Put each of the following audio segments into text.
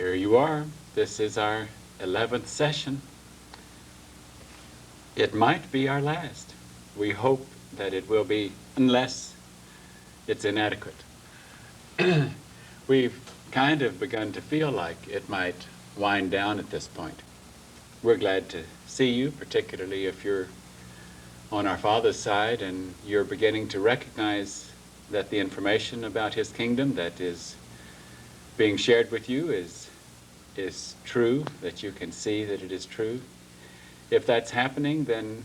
Here you are. This is our 11th session. It might be our last. We hope that it will be, unless it's inadequate. We've kind of begun to feel like it might wind down at this point. We're glad to see you, particularly if you're on our Father's side and you're beginning to recognize that the information about His kingdom that is being shared with you is true, that you can see that it is true. If that's happening, then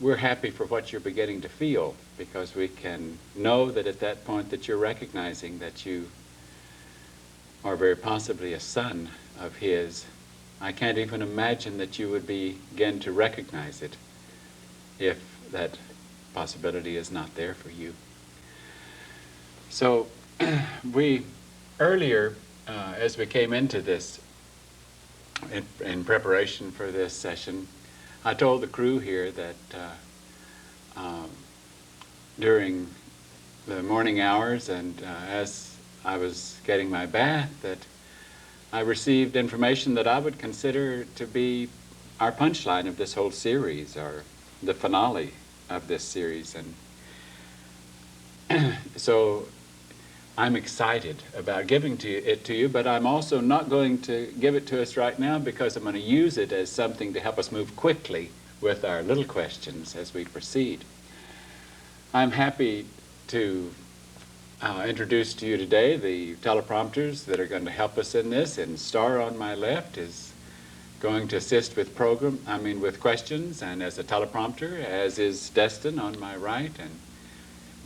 we're happy for what you're beginning to feel, because we can know that at that point that you're recognizing that you are very possibly a son of His. I can't even imagine that you would begin to recognize it if that possibility is not there for you. So we earlier, as we came into this, in preparation for this session, I told the crew here that during the morning hours and as I was getting my bath, that I received information that I would consider to be our punchline of this whole series, or the finale of this series. And so I'm excited about giving it to you, but I'm also not going to give it to us right now, because I'm going to use it as something to help us move quickly with our little questions as we proceed. I'm happy to introduce to you today the teleprompters that are going to help us in this, and Star on my left is going to assist with with questions and as a teleprompter, as is Destin on my right, and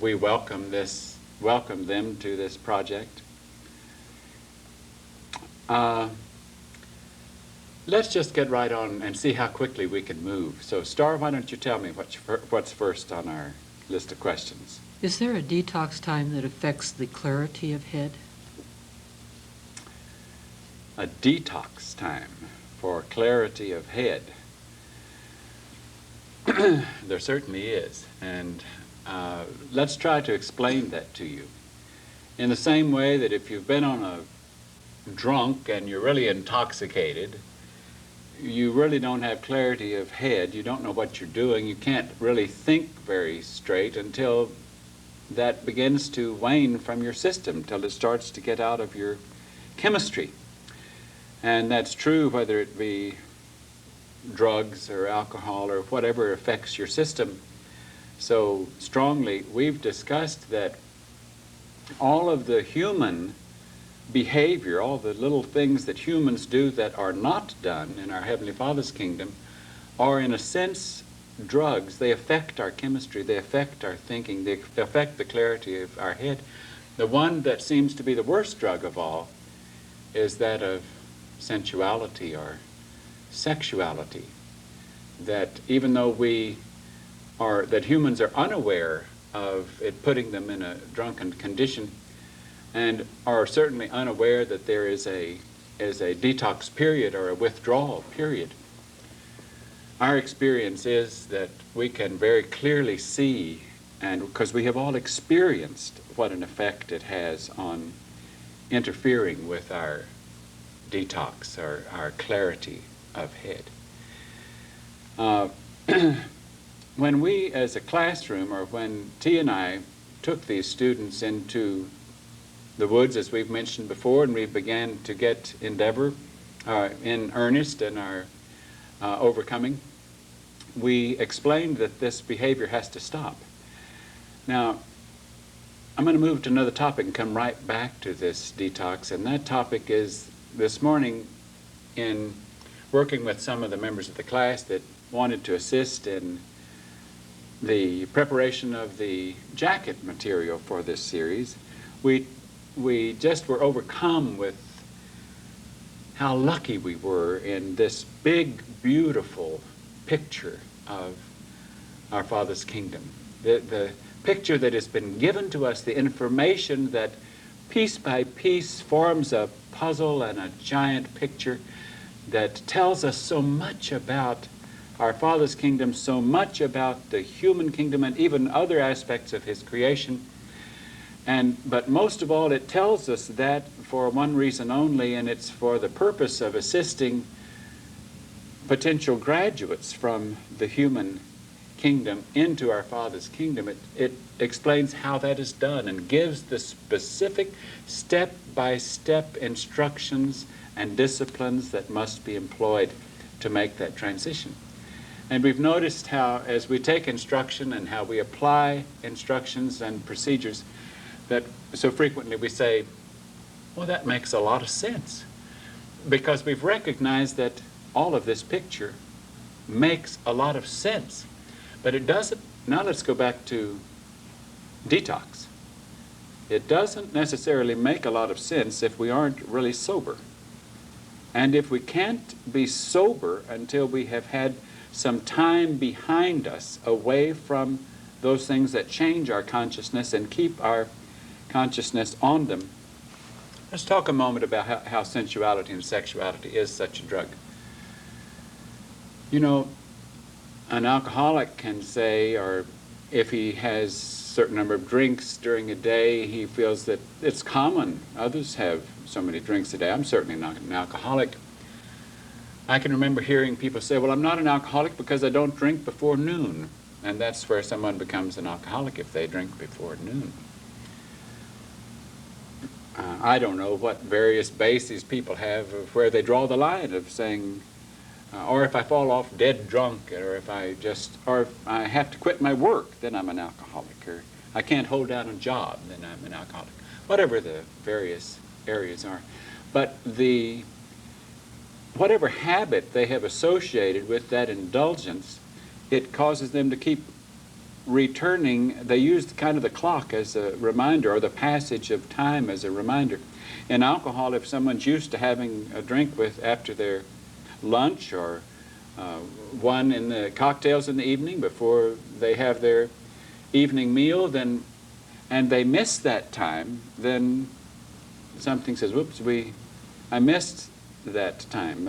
we welcome them to this project. Let's just get right on and see how quickly we can move. So Star, why don't you tell me what's first on our list of questions? Is there a detox time that affects the clarity of head? A detox time for clarity of head. There certainly is, and let's try to explain that to you. In the same way that if you've been on a drunk and you're really intoxicated, you really don't have clarity of head, you don't know what you're doing, you can't really think very straight until that begins to wane from your system, till it starts to get out of your chemistry. And that's true whether it be drugs or alcohol or whatever affects your system so strongly. We've discussed that all of the human behavior, all the little things that humans do that are not done in our Heavenly Father's kingdom, are in a sense drugs. They affect our chemistry, they affect our thinking, they affect the clarity of our head. The one that seems to be the worst drug of all is that of sensuality or sexuality. That even though that humans are unaware of it putting them in a drunken condition, and are certainly unaware that there is a detox period or a withdrawal period, our experience is that we can very clearly see, and because we have all experienced what an effect it has on interfering with our detox or our clarity of head. When we as a classroom, or when T and I took these students into the woods, as we've mentioned before, and we began to get in earnest in our overcoming, we explained that this behavior has to stop. Now, I'm going to move to another topic and come right back to this detox, and that topic is this morning, in working with some of the members of the class that wanted to assist in the preparation of the jacket material for this series, we just were overcome with how lucky we were in this big, beautiful picture of our Father's kingdom. The picture that has been given to us, the information that piece by piece forms a puzzle and a giant picture that tells us so much about our Father's kingdom, so much about the human kingdom, and even other aspects of His creation. But most of all, it tells us that for one reason only, and it's for the purpose of assisting potential graduates from the human kingdom into our Father's kingdom. It explains how that is done and gives the specific step-by-step instructions and disciplines that must be employed to make that transition. And we've noticed how, as we take instruction and how we apply instructions and procedures, that so frequently we say, well, that makes a lot of sense. Because we've recognized that all of this picture makes a lot of sense. But it doesn't. Now let's go back to detox. It doesn't necessarily make a lot of sense if we aren't really sober. And if we can't be sober until we have had some time behind us away from those things that change our consciousness and keep our consciousness on them, let's talk a moment about how sensuality and sexuality is such a drug. You know, an alcoholic can say, or if he has a certain number of drinks during a day, he feels that it's common. Others have so many drinks a day. I'm certainly not an alcoholic. I can remember hearing people say, well, I'm not an alcoholic because I don't drink before noon. And that's where someone becomes an alcoholic, if they drink before noon. I don't know what various bases people have of where they draw the line of saying, or if I fall off dead drunk, or if I have to quit my work, then I'm an alcoholic, or I can't hold down a job, then I'm an alcoholic. Whatever the various areas are. But whatever habit they have associated with that indulgence, it causes them to keep returning. They use kind of the clock as a reminder, or the passage of time as a reminder. In alcohol, if someone's used to having a drink after their lunch, or one in the cocktails in the evening before they have their evening meal, and they miss that time, then something says, whoops, I missed that time.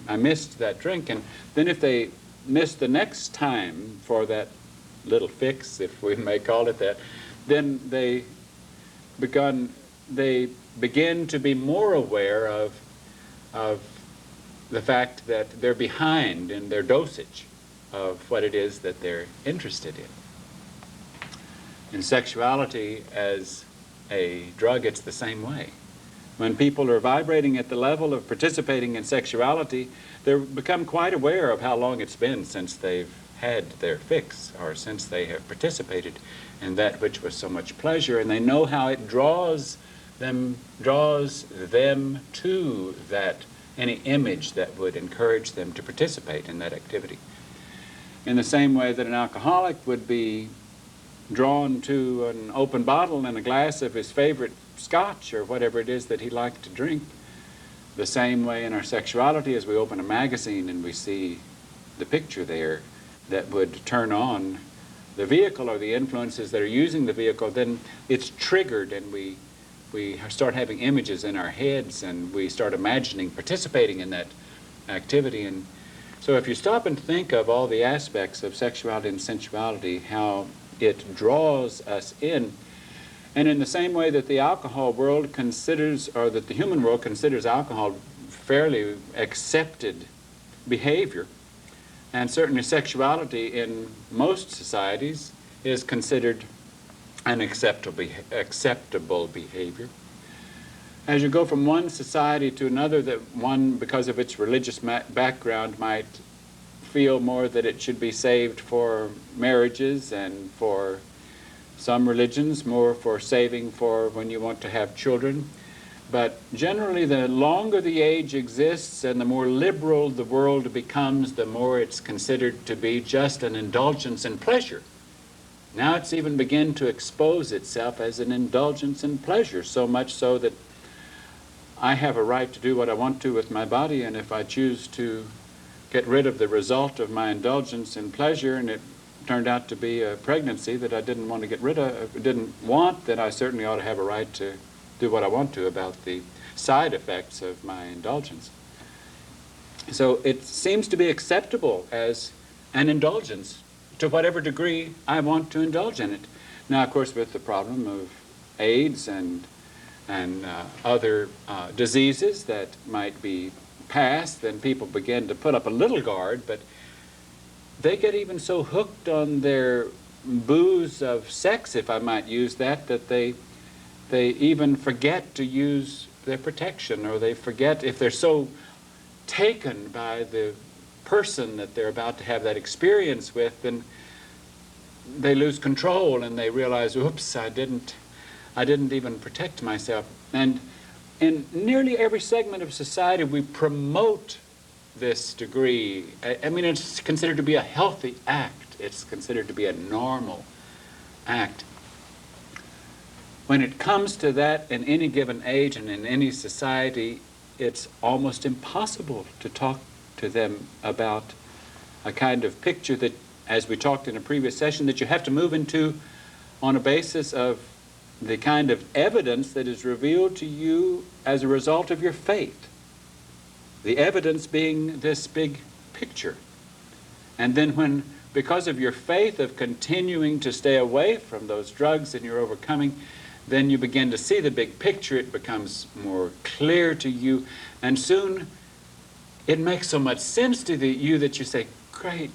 I missed that drink. And then if they miss the next time for that little fix, if we may call it that, then they begin to be more aware of the fact that they're behind in their dosage of what it is that they're interested in. In sexuality as a drug, it's the same way. When people are vibrating at the level of participating in sexuality, they become quite aware of how long it's been since they've had their fix, or since they have participated in that which was so much pleasure, and they know how it draws them to that, any image that would encourage them to participate in that activity. In the same way that an alcoholic would be drawn to an open bottle and a glass of his favorite scotch or whatever it is that he liked to drink, the same way in our sexuality, as we open a magazine and we see the picture there that would turn on the vehicle or the influences that are using the vehicle, then it's triggered, and we start having images in our heads, and we start imagining participating in that activity. And so if you stop and think of all the aspects of sexuality and sensuality, how it draws us in, and in the same way that the alcohol world considers, or that the human world considers alcohol fairly accepted behavior, and certainly sexuality in most societies is considered an acceptable behavior. As you go from one society to another, that one, because of its religious background, might feel more that it should be saved for marriages, and for some religions more for saving for when you want to have children. But generally, the longer the age exists and the more liberal the world becomes, the more it's considered to be just an indulgence in pleasure. Now it's even begun to expose itself as an indulgence in pleasure, so much so that I have a right to do what I want to with my body, and if I choose to get rid of the result of my indulgence in pleasure, and it turned out to be a pregnancy that I didn't want to get rid of, then I certainly ought to have a right to do what I want to about the side effects of my indulgence. So it seems to be acceptable as an indulgence to whatever degree I want to indulge in it. Now, of course, with the problem of AIDS and other diseases that might be passed, then people begin to put up a little guard, but they get even so hooked on their booze of sex, if I might use that, that they even forget to use their protection, or they forget, if they're so taken by the person that they're about to have that experience with, then they lose control and they realize, oops, I didn't even protect myself. And in nearly every segment of society, we promote this degree. I mean, it's considered to be a healthy act. It's considered to be a normal act. When it comes to that in any given age and in any society, it's almost impossible to talk to them about a kind of picture that, as we talked in a previous session, that you have to move into on a basis of the kind of evidence that is revealed to you as a result of your faith. The evidence being this big picture. And then when, because of your faith of continuing to stay away from those drugs and you're overcoming, then you begin to see the big picture. It becomes more clear to you, and soon it makes so much sense to you that you say, great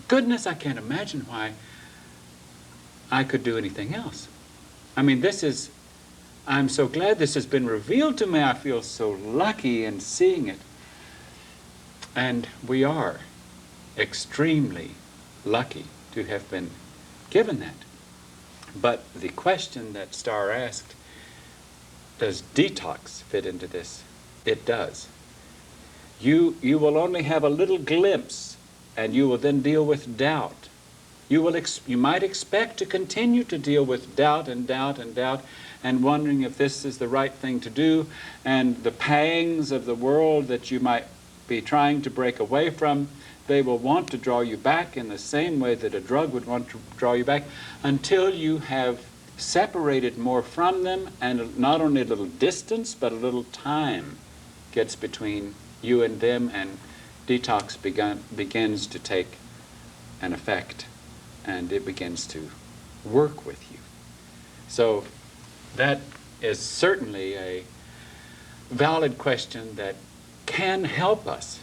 goodness, I can't imagine why I could do anything else. I mean, I'm so glad this has been revealed to me. I feel so lucky in seeing it. And we are extremely lucky to have been given that. But the question that Starr asked, does detox fit into this? It does. You will only have a little glimpse, and you will then deal with doubt. You might expect to continue to deal with doubt and doubt and doubt, and wondering if this is the right thing to do, and the pangs of the world that you might be trying to break away from, they will want to draw you back in the same way that a drug would want to draw you back, until you have separated more from them, and not only a little distance, but a little time gets between you and them, and detox begins to take an effect, and it begins to work with you. So that is certainly a valid question that can help us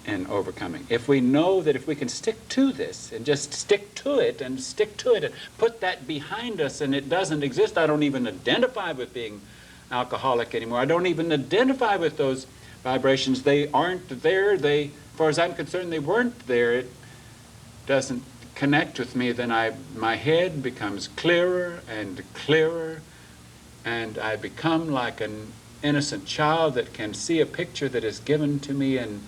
in overcoming. If we know that if we can stick to this and just stick to it and put that behind us, and it doesn't exist. I don't even identify with being alcoholic anymore. I don't even identify with those vibrations. They aren't there. As far as I'm concerned, they weren't there. It doesn't connect with me. Then my head becomes clearer and clearer, and I become like an innocent child that can see a picture that is given to me, and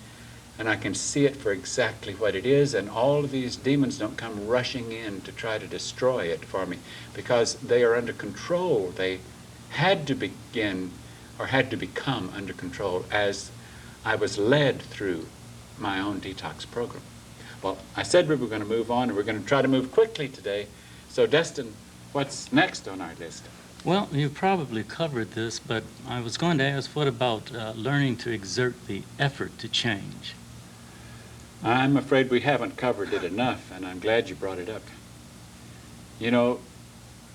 I can see it for exactly what it is, and all of these demons don't come rushing in to try to destroy it for me, because they are under control. They had to begin, or had to become under control, as I was led through my own detox program. Well, I said we were going to move on, and we're going to try to move quickly today. So, Destin, what's next on our list? Well, you've probably covered this, but I was going to ask, what about learning to exert the effort to change? I'm afraid we haven't covered it enough, and I'm glad you brought it up. You know,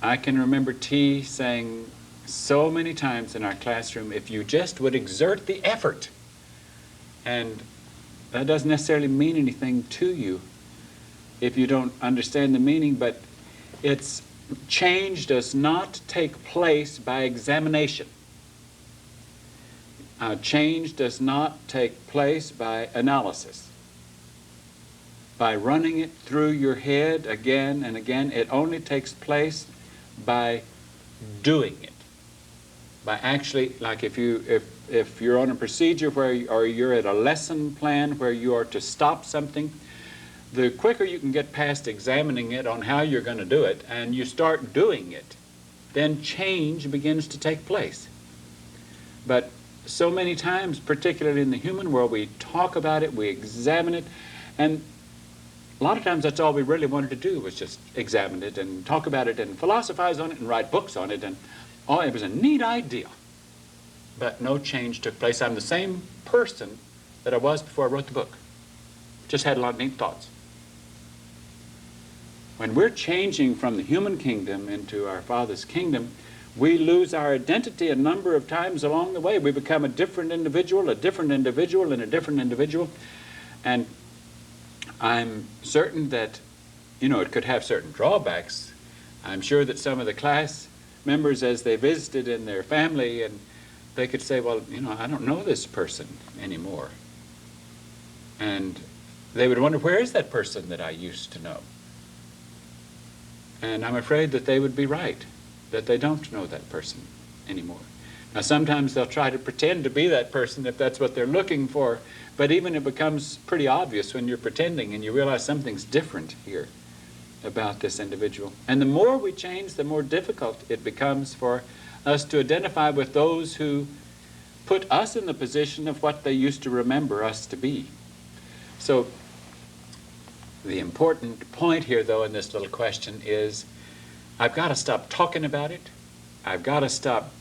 I can remember T saying so many times in our classroom, if you just would exert the effort. And that doesn't necessarily mean anything to you if you don't understand the meaning, but change does not take place by examination. Change does not take place by analysis. By running it through your head again and again. It only takes place by doing it. By actually, like if you're on a procedure or you're at a lesson plan where you are to stop something, the quicker you can get past examining it on how you're going to do it, and you start doing it, then change begins to take place. But so many times, particularly in the human world, we talk about it, we examine it, and a lot of times that's all we really wanted to do, was just examine it and talk about it and philosophize on it and write books on it, and it was a neat idea. But no change took place. I'm the same person that I was before I wrote the book. Just had a lot of neat thoughts. When we're changing from the human kingdom into our Father's kingdom, We lose our identity a number of times along the way. We become a different individual, and a different individual. And I'm certain that, it could have certain drawbacks. I'm sure that some of the class members, as they visited in their family, and they could say, well, I don't know this person anymore. And they would wonder, where is that person that I used to know? And I'm afraid that they would be right, that they don't know that person anymore. Now, sometimes they'll try to pretend to be that person if that's what they're looking for, but even it becomes pretty obvious when you're pretending and you realize something's different here about this individual. And the more we change, the more difficult it becomes for us to identify with those who put us in the position of what they used to remember us to be. So the important point here, though, in this little question is I've got to stop talking about it. I've got to stop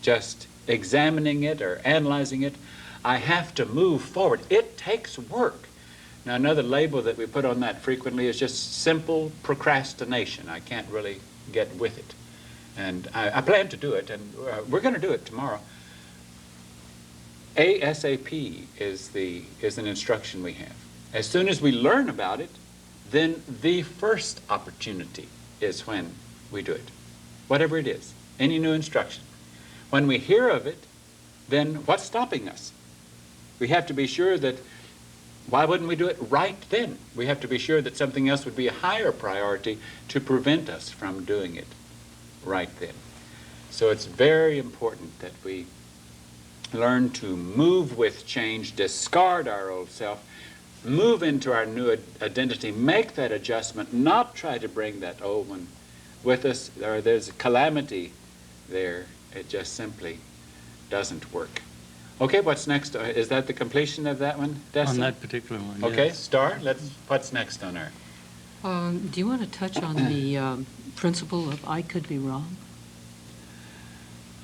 just examining it or analyzing it. I have to move forward. It takes work. Now, another label that we put on that frequently is just simple procrastination. I can't really get with it. And I plan to do it, and we're going to do it tomorrow. ASAP is an instruction we have. As soon as we learn about it, then the first opportunity is when we do it. Whatever it is, any new instruction. When we hear of it, then what's stopping us? We have to be sure that, why wouldn't we do it right then? We have to be sure that something else would be a higher priority to prevent us from doing it right then. So it's very important that we learn to move with change, discard our old self, move into our new identity, make that adjustment, not try to bring that old one with us, or there's a calamity there. It just simply doesn't work. Okay, what's next? Is that the completion of that one, Destin? On that particular one, Okay, yes. Star, what's next on our? Do you want to touch on the principle of I could be wrong?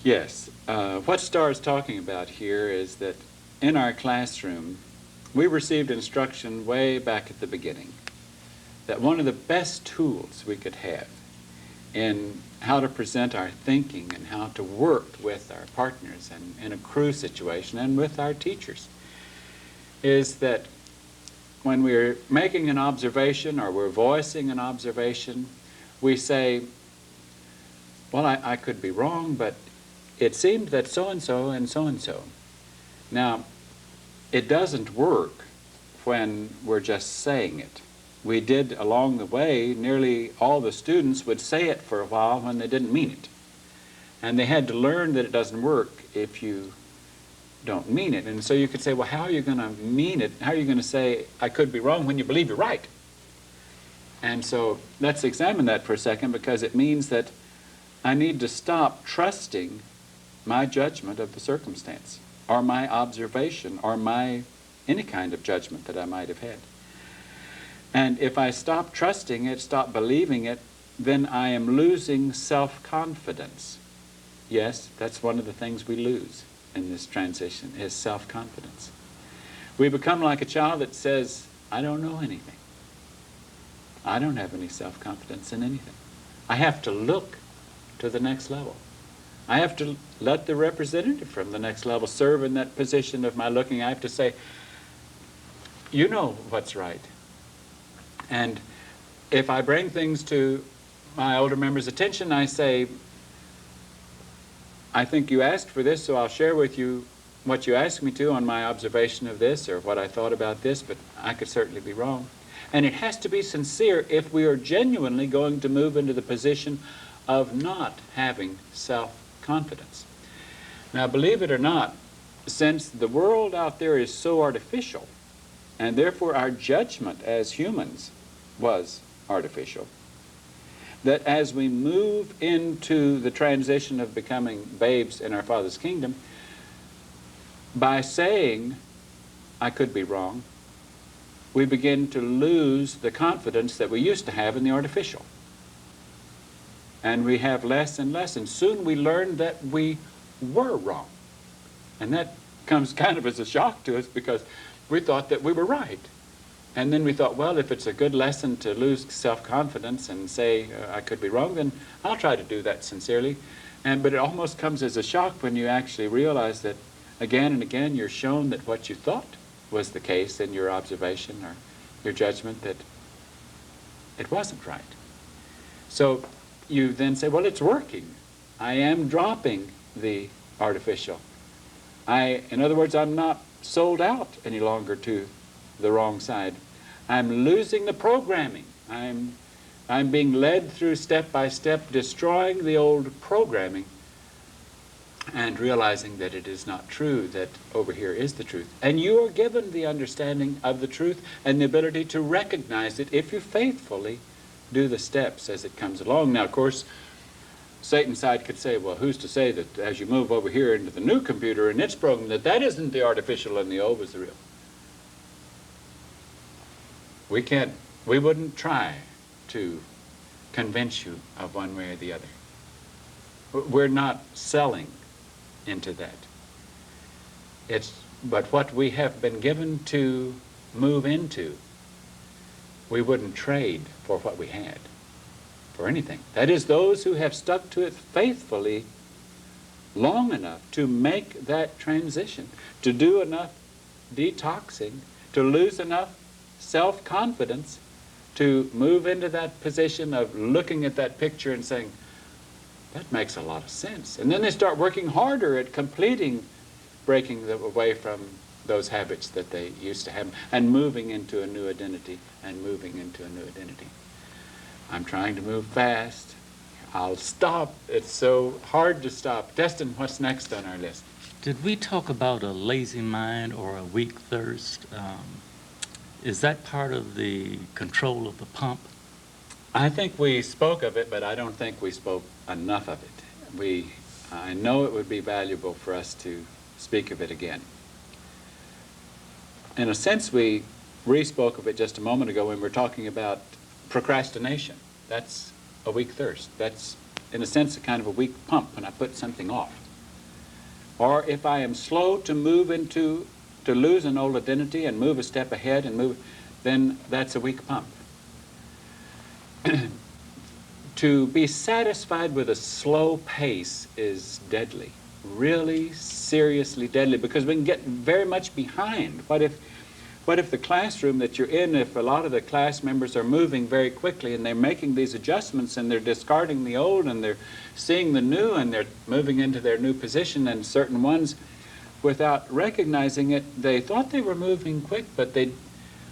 Yes. What Star is talking about here is that in our classroom, we received instruction way back at the beginning that one of the best tools we could have in how to present our thinking and how to work with our partners and in a crew situation and with our teachers is that when we're making an observation or we're voicing an observation, we say, well, I could be wrong, but it seemed that so-and-so and so-and-so. Now, it doesn't work when we're just saying it. We did, along the way, nearly all the students would say it for a while when they didn't mean it. And they had to learn that it doesn't work if you don't mean it. And so you could say, well, how are you going to mean it? How are you going to say, I could be wrong when you believe you're right? And so let's examine that for a second, because it means that I need to stop trusting my judgment of the circumstance, or my observation, or my any kind of judgment that I might have had. And if I stop trusting it, stop believing it, then I am losing self-confidence. Yes, that's one of the things we lose in this transition, is self-confidence. We become like a child that says, I don't know anything. I don't have any self-confidence in anything. I have to look to the next level. I have to let the representative from the next level serve in that position of my looking. I have to say, you know what's right. And if I bring things to my older members' attention, I say, I think you asked for this, so I'll share with you what you asked me to on my observation of this or what I thought about this, but I could certainly be wrong. And it has to be sincere if we are genuinely going to move into the position of not having self-confidence. Now, believe it or not, since the world out there is so artificial, and therefore our judgment as humans was artificial, that as we move into the transition of becoming babes in our Father's kingdom, by saying, I could be wrong, we begin to lose the confidence that we used to have in the artificial. And we have less and less, and soon we learn that we were wrong. And that comes kind of as a shock to us, because we thought that we were right. And then we thought, well, if it's a good lesson to lose self-confidence and say, I could be wrong, then I'll try to do that sincerely. But it almost comes as a shock when you actually realize that again and again you're shown that what you thought was the case in your observation or your judgment, that it wasn't right. So you then say, well, it's working. I am dropping the artificial. In other words, I'm not sold out any longer to the wrong side. I'm losing the programming. I'm being led through step by step, destroying the old programming and realizing that it is not true, that over here is the truth. And you are given the understanding of the truth and the ability to recognize it if you faithfully do the steps as it comes along. Now, of course, Satan's side could say, well, who's to say that as you move over here into the new computer and its program, that isn't the artificial and the old was the real? We wouldn't try to convince you of one way or the other. We're not selling into that. But what we have been given to move into, we wouldn't trade for what we had, for anything. That is, those who have stuck to it faithfully long enough to make that transition, to do enough detoxing, to lose enough self-confidence, to move into that position of looking at that picture and saying, that makes a lot of sense. And then they start working harder at completing, breaking away from those habits that they used to have and moving into a new identity and moving into a new identity. I'm trying to move fast. I'll stop. It's so hard to stop. Destin, what's next on our list? Did we talk about a lazy mind or a weak thirst? Is that part of the control of the pump? I think we spoke of it, but I don't think we spoke enough of it. I know it would be valuable for us to speak of it again. In a sense, we re-spoke of it just a moment ago when we were talking about procrastination. That's a weak thirst. That's, in a sense, a kind of a weak pump when I put something off. Or if I am slow to move into, to lose an old identity and move a step ahead and move, then that's a weak pump. To be satisfied with a slow pace is deadly, really seriously deadly, because we can get very much behind. What if the classroom that you're in, if a lot of the class members are moving very quickly and they're making these adjustments and they're discarding the old and they're seeing the new and they're moving into their new position, and certain ones, without recognizing it, they thought they were moving quick, but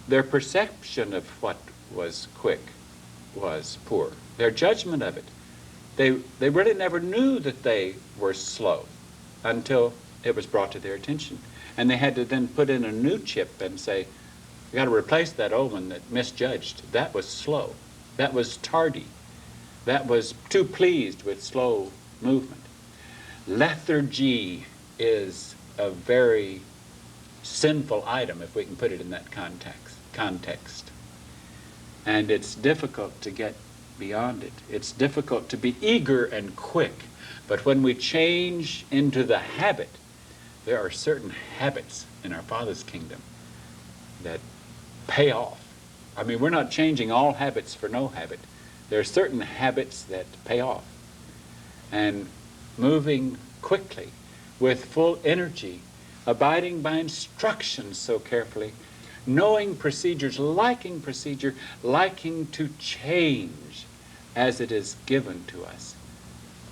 their perception of what was quick was poor. Their judgment of it. They really never knew that they were slow until it was brought to their attention. And they had to then put in a new chip and say, we got to replace that old one that misjudged. That was slow. That was tardy. That was too pleased with slow movement. Lethargy is a very sinful item, if we can put it in that context. And it's difficult to get beyond it. It's difficult to be eager and quick. But when we change into the habit, there are certain habits in our Father's kingdom that pay off. I mean, we're not changing all habits for no habit. There are certain habits that pay off. And moving quickly, with full energy, abiding by instructions so carefully, knowing procedures, liking procedure, liking to change as it is given to us,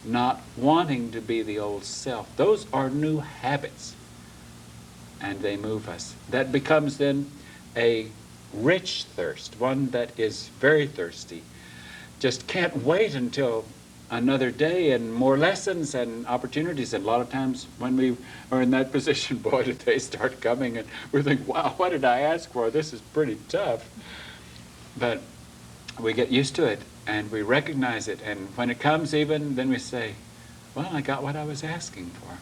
not wanting to be the old self. Those are new habits, and they move us. That becomes then a rich thirst, one that is very thirsty. Just can't wait until another day and more lessons and opportunities. And a lot of times when we are in that position, boy, did they start coming, and we think, wow, what did I ask for? This is pretty tough. But we get used to it and we recognize it, and when it comes even, then we say, well, I got what I was asking for.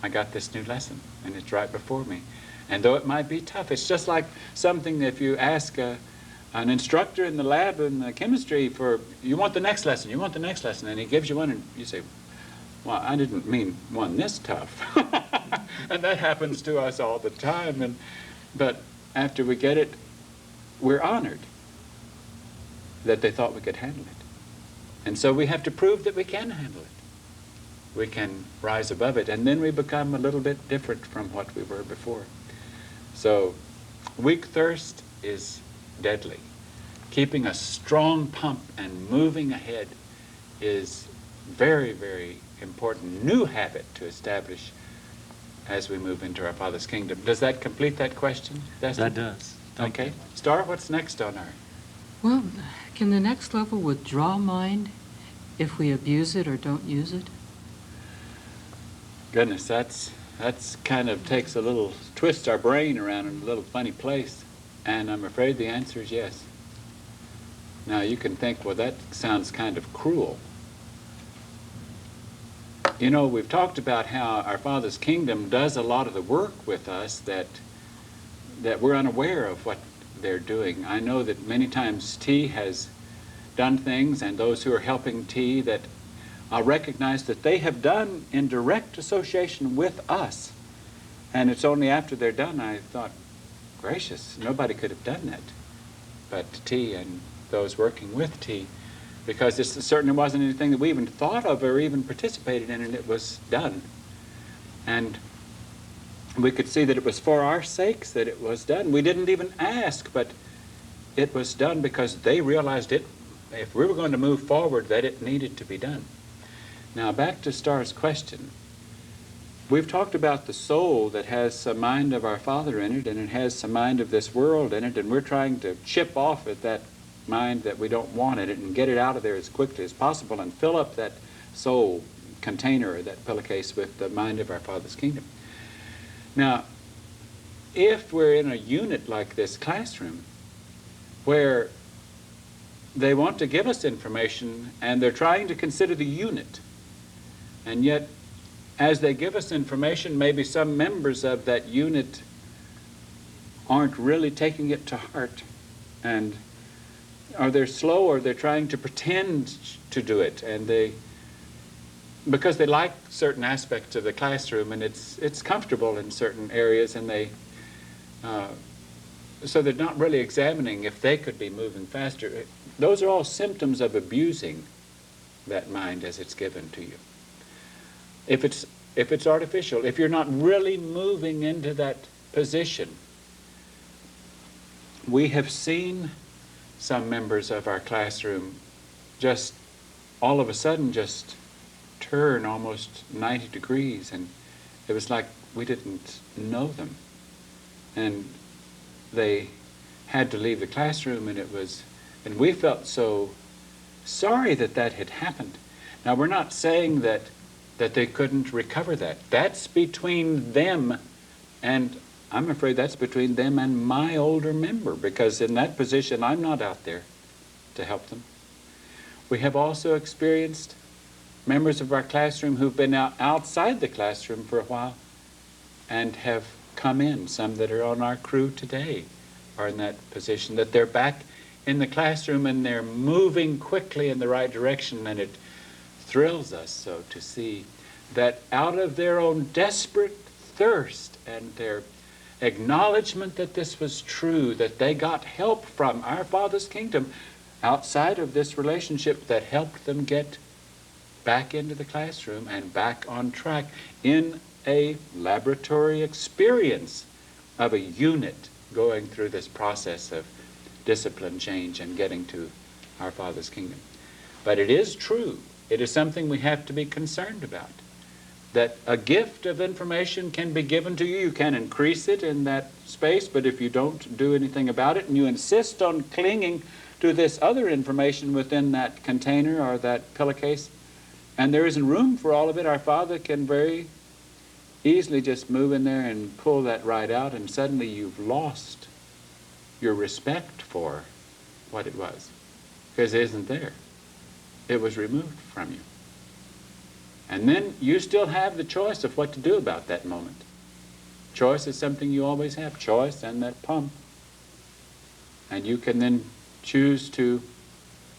I got this new lesson and it's right before me. And though it might be tough, it's just like something that if you ask an instructor in the lab in chemistry for, you want the next lesson, and he gives you one, and you say, well, I didn't mean one this tough. And that happens to us all the time. But after we get it, we're honored that they thought we could handle it. And so we have to prove that we can handle it. we can rise above it, and then we become a little bit different from what we were before. So weak thirst is deadly. Keeping a strong pump and moving ahead is very, very important new habit to establish as we move into our Father's kingdom. Does that complete that question, Dustin? That does. Thank Okay. you. Star, what's next on our... Well, can the next level withdraw mind if we abuse it or don't use it? Goodness, that's kind of takes a little, twists our brain around in a little funny place. And I'm afraid the answer is yes. Now you can think, well, that sounds kind of cruel. You know, we've talked about how our Father's kingdom does a lot of the work with us that we're unaware of what they're doing. I know that many times T has done things, and those who are helping T that recognize that they have done in direct association with us. And it's only after they're done I thought, gracious, nobody could have done that but T and those working with T, because this certainly wasn't anything that we even thought of or even participated in, and it was done. And we could see that it was for our sakes that it was done. We didn't even ask, but it was done because they realized it, if we were going to move forward, that it needed to be done. Now back to Star's question. We've talked about the soul that has some mind of our Father in it, and it has some mind of this world in it, and we're trying to chip off at that mind that we don't want in it and get it out of there as quickly as possible and fill up that soul container or that pillowcase with the mind of our Father's kingdom. Now, if we're in a unit like this classroom where they want to give us information and they're trying to consider the unit, and yet as they give us information, maybe some members of that unit aren't really taking it to heart, and or they're slow, or they're trying to pretend to do it, and because they like certain aspects of the classroom, and it's comfortable in certain areas, and so they're not really examining if they could be moving faster. Those are all symptoms of abusing that mind as it's given to you. If it's artificial, if you're not really moving into that position. We have seen some members of our classroom just all of a sudden just turn almost 90 degrees, and it was like we didn't know them. And they had to leave the classroom, and we felt so sorry that that had happened. Now, we're not saying that they couldn't recover that. That's between them, and I'm afraid that's between them and my older member, because in that position I'm not out there to help them. We have also experienced members of our classroom who've been outside the classroom for a while and have come in. Some that are on our crew today are in that position, that they're back in the classroom and they're moving quickly in the right direction, and it thrills us so to see that out of their own desperate thirst and their acknowledgement that this was true, that they got help from our Father's kingdom outside of this relationship that helped them get back into the classroom and back on track in a laboratory experience of a unit going through this process of discipline change and getting to our Father's kingdom. But it is true. It is something we have to be concerned about, that a gift of information can be given to you. You can increase it in that space, but if you don't do anything about it and you insist on clinging to this other information within that container or that pillowcase, and there isn't room for all of it, our Father can very easily just move in there and pull that right out, and suddenly you've lost your respect for what it was, because it isn't there. It was removed from you. And then you still have the choice of what to do about that moment. Choice is something you always have, choice and that pump. And you can then choose to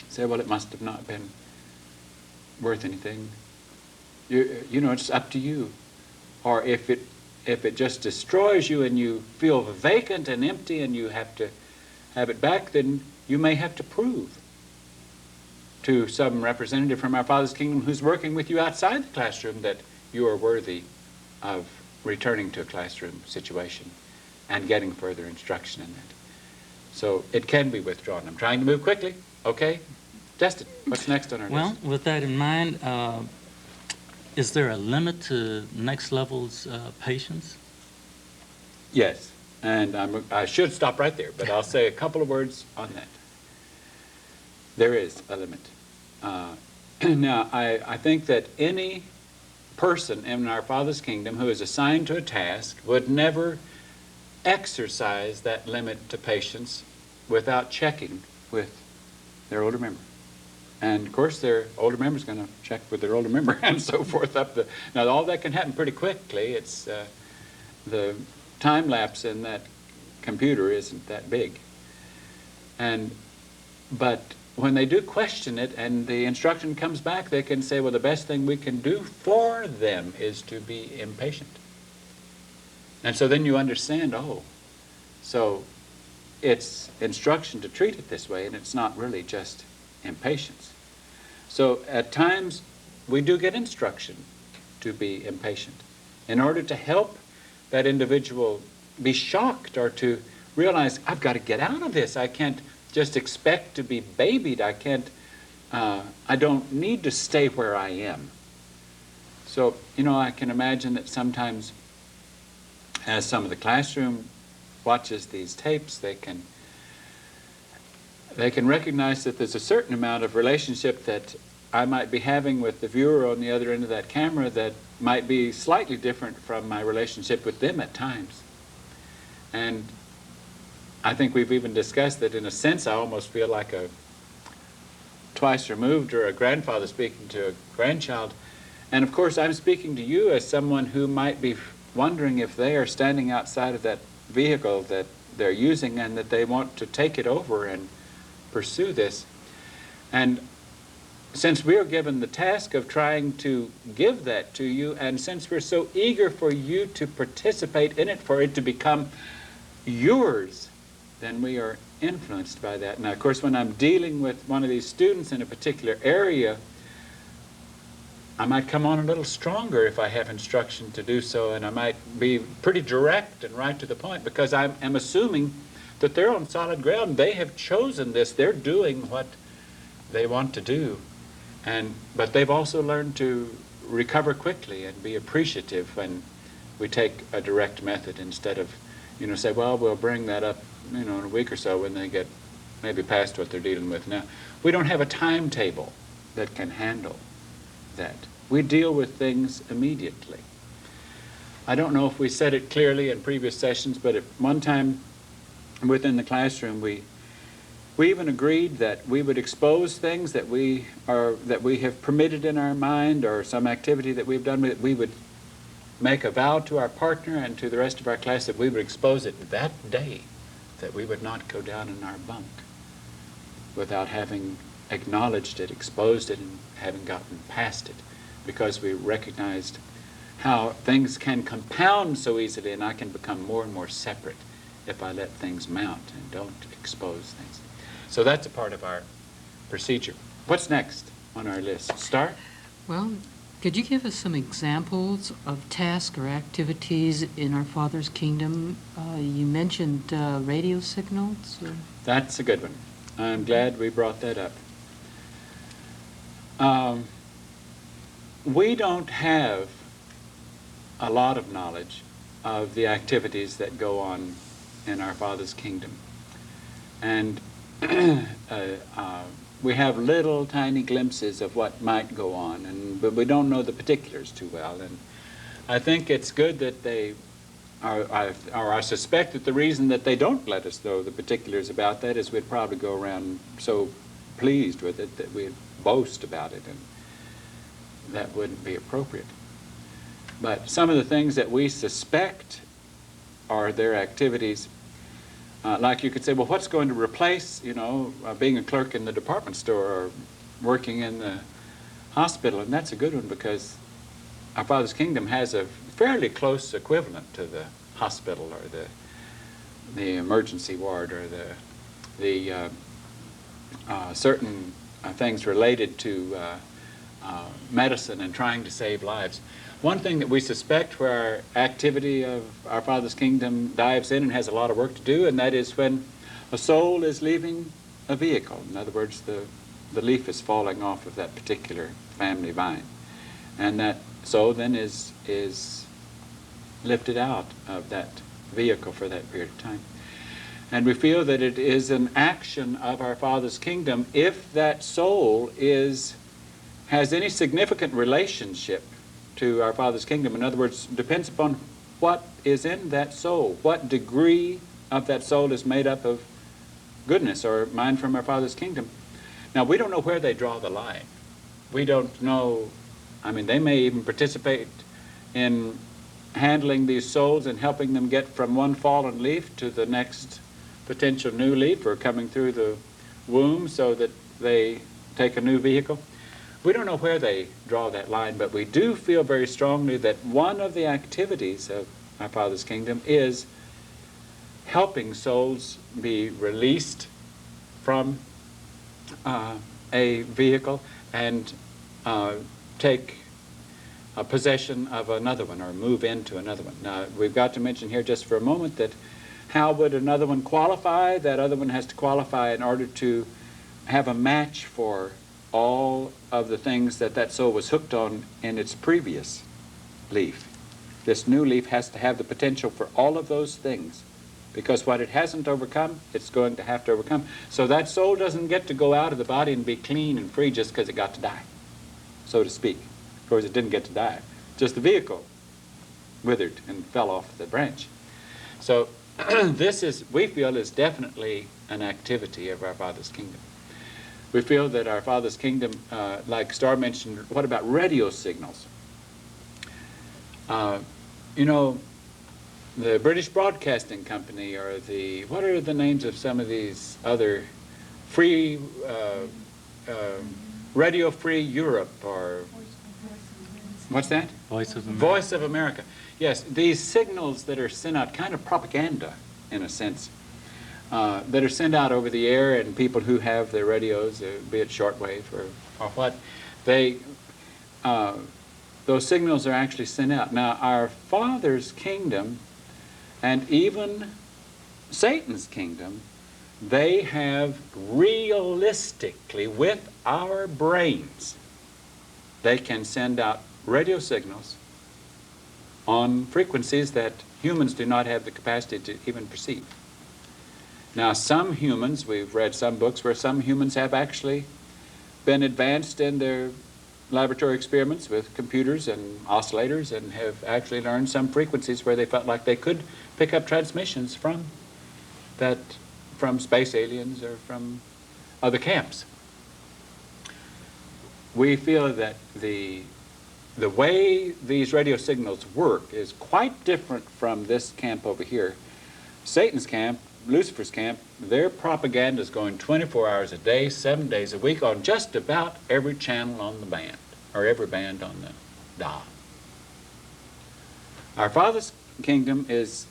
say, well, it must have not been worth anything. You know, it's up to you. Or if it just destroys you and you feel vacant and empty and you have to have it back, then you may have to prove to some representative from our Father's Kingdom who's working with you outside the classroom that you are worthy of returning to a classroom situation and getting further instruction in that. So it can be withdrawn. I'm trying to move quickly. Okay? Test it. What's next on our Well, list? with that in mind, is there a limit to next level's patients? Yes. And I should stop right there, but I'll say a couple of words on that. There is a limit. Now, I think that any person in our Father's Kingdom who is assigned to a task would never exercise that limit to patients without checking with their older member. And of course their older member is going to check with their older member and so forth up the... Now all that can happen pretty quickly. It's the time lapse in that computer isn't that big. But when they do question it and the instruction comes back, they can say, well, the best thing we can do for them is to be impatient. And so then you understand, oh, so it's instruction to treat it this way, and it's not really just impatience. So at times, we do get instruction to be impatient in order to help that individual be shocked or to realize, I've got to get out of this. I can't just expect to be babied. I don't need to stay where I am. So, I can imagine that sometimes as some of the classroom watches these tapes, they can recognize that there's a certain amount of relationship that I might be having with the viewer on the other end of that camera that might be slightly different from my relationship with them at times. And I think we've even discussed that in a sense I almost feel like a twice removed or a grandfather speaking to a grandchild. And of course I'm speaking to you as someone who might be wondering if they are standing outside of that vehicle that they're using and that they want to take it over and pursue this. And since we're given the task of trying to give that to you, and since we're so eager for you to participate in it, for it to become yours, then we are influenced by that. Now, of course, when I'm dealing with one of these students in a particular area, I might come on a little stronger if I have instruction to do so, and I might be pretty direct and right to the point, because I'm assuming that they're on solid ground. They have chosen this. They're doing what they want to do. But they've also learned to recover quickly and be appreciative when we take a direct method instead of, say, well, we'll bring that up, in a week or so when they get maybe past what they're dealing with now. We don't have a timetable that can handle that. We deal with things immediately. I don't know if we said it clearly in previous sessions, but at one time within the classroom, we even agreed that we would expose things that we have permitted in our mind, or some activity that we've done with it. We would make a vow to our partner and to the rest of our class that we would expose it that day, that we would not go down in our bunk without having acknowledged it, exposed it, and having gotten past it, because we recognized how things can compound so easily, and I can become more and more separate if I let things mount and don't expose things. So that's a part of our procedure. What's next on our list? Star? Well, could you give us some examples of tasks or activities in our Father's Kingdom? You mentioned radio signals. That's a good one. I'm glad we brought that up. We don't have a lot of knowledge of the activities that go on in our Father's Kingdom. And we have little tiny glimpses of what might go on, but we don't know the particulars too well. And I think it's good that they I suspect that the reason that they don't let us know the particulars about that is we'd probably go around so pleased with it that we'd boast about it, and that wouldn't be appropriate. But some of the things that we suspect are their activities, like you could say, well, what's going to replace, being a clerk in the department store or working in the hospital? And that's a good one, because our Father's Kingdom has a fairly close equivalent to the hospital or the emergency ward or the certain things related to medicine and trying to save lives. One thing that we suspect where our activity of our Father's kingdom dives in and has a lot of work to do, and that is when a soul is leaving a vehicle. In other words, the leaf is falling off of that particular family vine. And that soul then is lifted out of that vehicle for that period of time. And we feel that it is an action of our Father's kingdom if that soul has any significant relationship to our Father's kingdom. In other words, depends upon what is in that soul, what degree of that soul is made up of goodness or mind from our Father's kingdom. Now, we don't know where they draw the line. We don't know, I mean, they may even participate in handling these souls and helping them get from one fallen leaf to the next potential new leaf, or coming through the womb so that they take a new vehicle. We don't know where they draw that line, but we do feel very strongly that one of the activities of our Father's kingdom is helping souls be released from a vehicle and take possession of another one, or move into another one. Now, we've got to mention here just for a moment that how would another one qualify? That other one has to qualify in order to have a match for all of the things that that soul was hooked on in its previous leaf. This new leaf has to have the potential for all of those things, because what it hasn't overcome, it's going to have to overcome. So that soul doesn't get to go out of the body and be clean and free just because it got to die, so to speak. Of course, it didn't get to die. Just the vehicle withered and fell off the branch. So this is, we feel, is definitely an activity of our Father's kingdom. We feel that our Father's kingdom, like Starr mentioned, what about radio signals? You know, the British Broadcasting Company, or the, what are the names of some of these other free, Radio Free Europe, or what's that? Voice of America. Voice of America. Yes, these signals that are sent out, kind of propaganda in a sense, that are sent out over the air, and people who have their radios, be it shortwave or what, they, those signals are actually sent out. Now, our Father's kingdom and even Satan's kingdom, they have realistically, with our brains, they can send out radio signals on frequencies that humans do not have the capacity to even perceive. Now, some humans, we've read some books where some humans have actually been advanced in their laboratory experiments with computers and oscillators, and have actually learned some frequencies where they felt like they could pick up transmissions from space aliens or from other camps. We feel that the way these radio signals work is quite different from this camp over here. Satan's camp, Lucifer's camp, their propaganda is going 24 hours a day, 7 days a week, on just about every channel on the band, or every band on the dial. Our Father's kingdom is,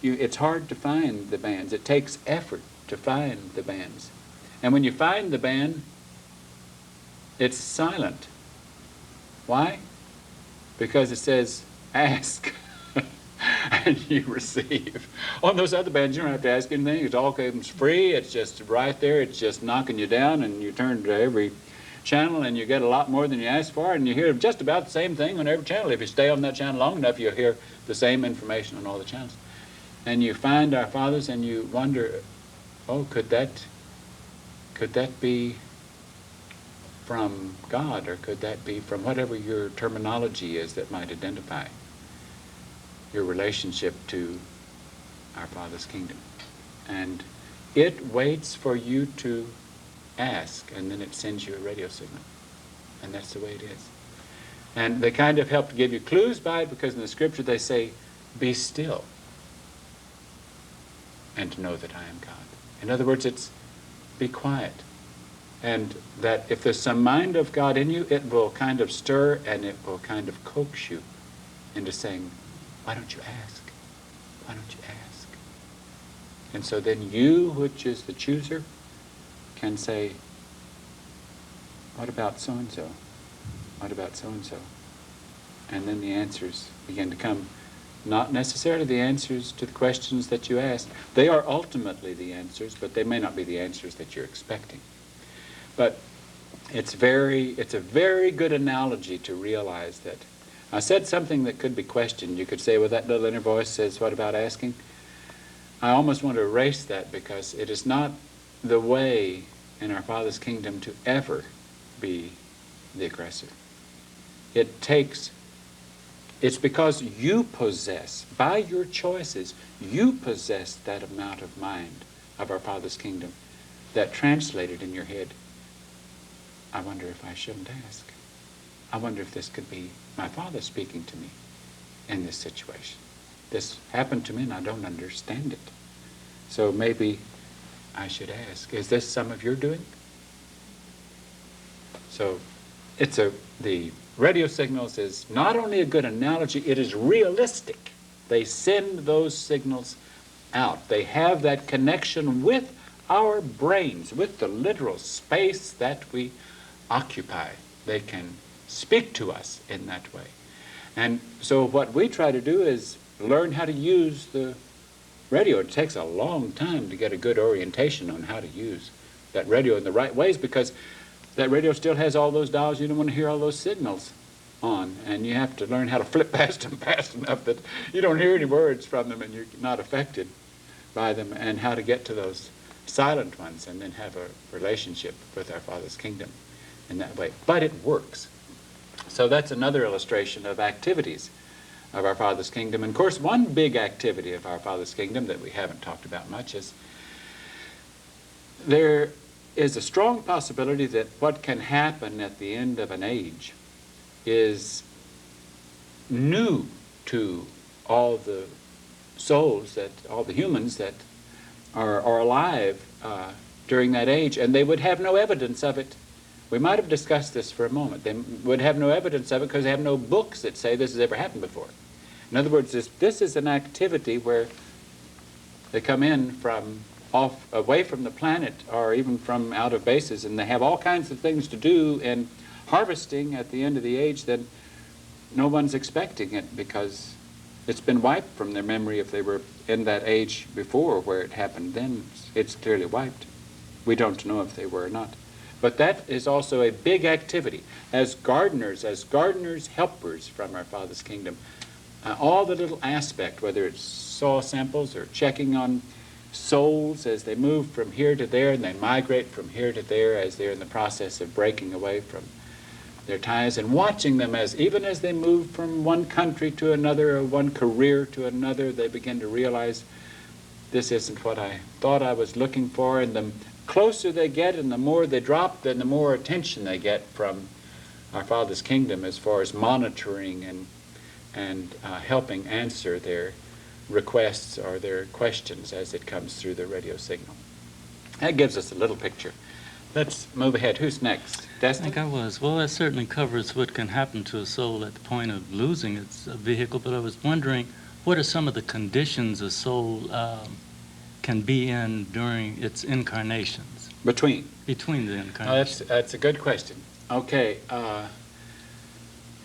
it's hard to find the bands. It takes effort to find the bands. And when you find the band, it's silent. Why? Because it says, ask, and you receive. On those other bands, you don't have to ask anything. It's all comes free. It's just right there. It's just knocking you down, and you turn to every channel, and you get a lot more than you asked for, and you hear just about the same thing on every channel. If you stay on that channel long enough, you'll hear the same information on all the channels. And you find our Fathers, and you wonder, oh, could that be from God, or could that be from whatever your terminology is that might identify your relationship to our Father's kingdom? And it waits for you to ask, and then it sends you a radio signal. And that's the way it is. And they kind of help to give you clues by it, because in the scripture they say, be still and to know that I am God. In other words, it's be quiet. And that if there's some mind of God in you, it will kind of stir, and it will kind of coax you into saying, why don't you ask? Why don't you ask? And so then you, which is the chooser, can say, what about so-and-so? What about so-and-so? And then the answers begin to come. Not necessarily the answers to the questions that you asked. They are ultimately the answers, but they may not be the answers that you're expecting. But it's a very good analogy to realize that. I said something that could be questioned. You could say, well, that little inner voice says, what about asking? I almost want to erase that, because it is not the way in our Father's kingdom to ever be the aggressor. It's because you possess, by your choices, you possess that amount of mind of our Father's kingdom that translated in your head, I wonder if I shouldn't ask. I wonder if this could be my Father speaking to me in this situation. This happened to me and I don't understand it. So maybe I should ask. Is this some of your doing? So the radio signals is not only a good analogy, it is realistic. They send those signals out. They have that connection with our brains, with the literal space that we occupy. They can speak to us in that way. And so what we try to do is learn how to use the radio. It takes a long time to get a good orientation on how to use that radio in the right ways, because that radio still has all those dials. You don't want to hear all those signals on, and you have to learn how to flip past them fast enough that you don't hear any words from them and you're not affected by them, and how to get to those silent ones and then have a relationship with our Father's kingdom in that way. But it works. So that's another illustration of activities of our Father's kingdom. And of course, one big activity of our Father's kingdom that we haven't talked about much is there is a strong possibility that what can happen at the end of an age is new to all the souls, all the humans that are alive during that age, and they would have no evidence of it. We might have discussed this for a moment. They would have no evidence of it because they have no books that say this has ever happened before. In other words, this is an activity where they come in from away from the planet, or even from out of bases, and they have all kinds of things to do in harvesting at the end of the age that no one's expecting it, because it's been wiped from their memory. If they were in that age before where it happened, then it's clearly wiped. We don't know if they were or not. But that is also a big activity. As gardeners helpers from our Father's kingdom, all the little aspect, whether it's soil samples or checking on souls as they move from here to there and they migrate from here to there as they're in the process of breaking away from their ties, and watching them even as they move from one country to another or one career to another, they begin to realize this isn't what I thought I was looking for, and the closer they get and the more they drop, then the more attention they get from our Father's kingdom as far as monitoring and helping answer their requests or their questions as it comes through the radio signal. That gives us a little picture. Let's move ahead. Who's next? I Destiny? think I was. Well, that certainly covers what can happen to a soul at the point of losing its vehicle, but I was wondering, what are some of the conditions a soul can be in during its incarnations? Between the incarnations. that's a good question. Okay.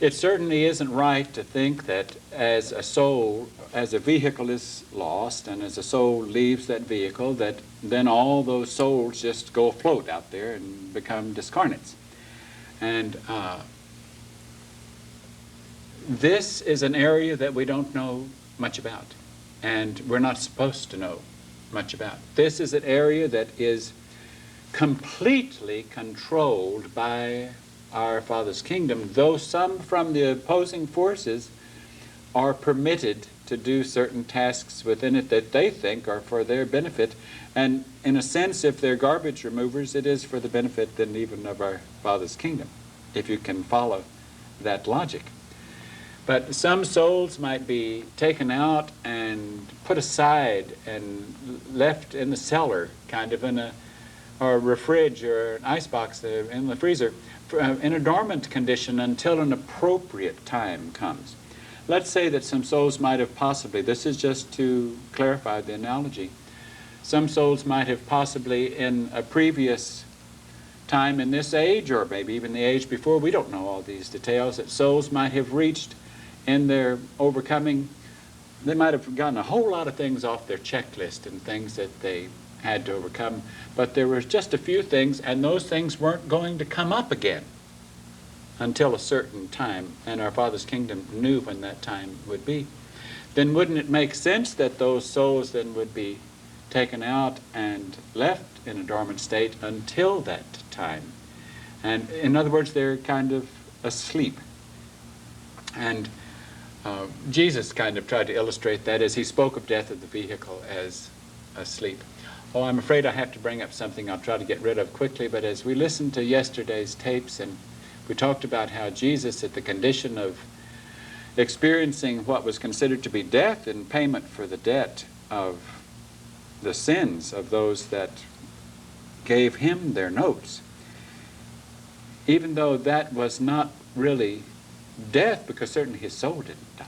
It certainly isn't right to think that as a soul, as a vehicle is lost and as a soul leaves that vehicle, that then all those souls just go afloat out there and become discarnates. And this is an area that we don't know much about, and we're not supposed to know much about. This is an area that is completely controlled by our Father's kingdom, though some from the opposing forces are permitted to do certain tasks within it that they think are for their benefit. And in a sense, if they're garbage removers, it is for the benefit then even of our Father's kingdom, if you can follow that logic. But some souls might be taken out and put aside and left in the cellar, kind of or a fridge or an icebox in the freezer, in a dormant condition until an appropriate time comes. Let's say that some souls might have possibly, this is just to clarify the analogy, some souls might have possibly in a previous time in this age, or maybe even the age before, we don't know all these details, that souls might have reached in their overcoming. They might have gotten a whole lot of things off their checklist and things that they had to overcome, but there was just a few things, and those things weren't going to come up again until a certain time, and our Father's kingdom knew when that time would be. Then wouldn't it make sense that those souls then would be taken out and left in a dormant state until that time? And in other words, they're kind of asleep. And Jesus kind of tried to illustrate that as he spoke of death of the vehicle as asleep. Oh, I'm afraid I have to bring up something I'll try to get rid of quickly, but as we listened to yesterday's tapes, and we talked about how Jesus, at the condition of experiencing what was considered to be death in payment for the debt of the sins of those that gave him their notes, even though that was not really death, because certainly his soul didn't die.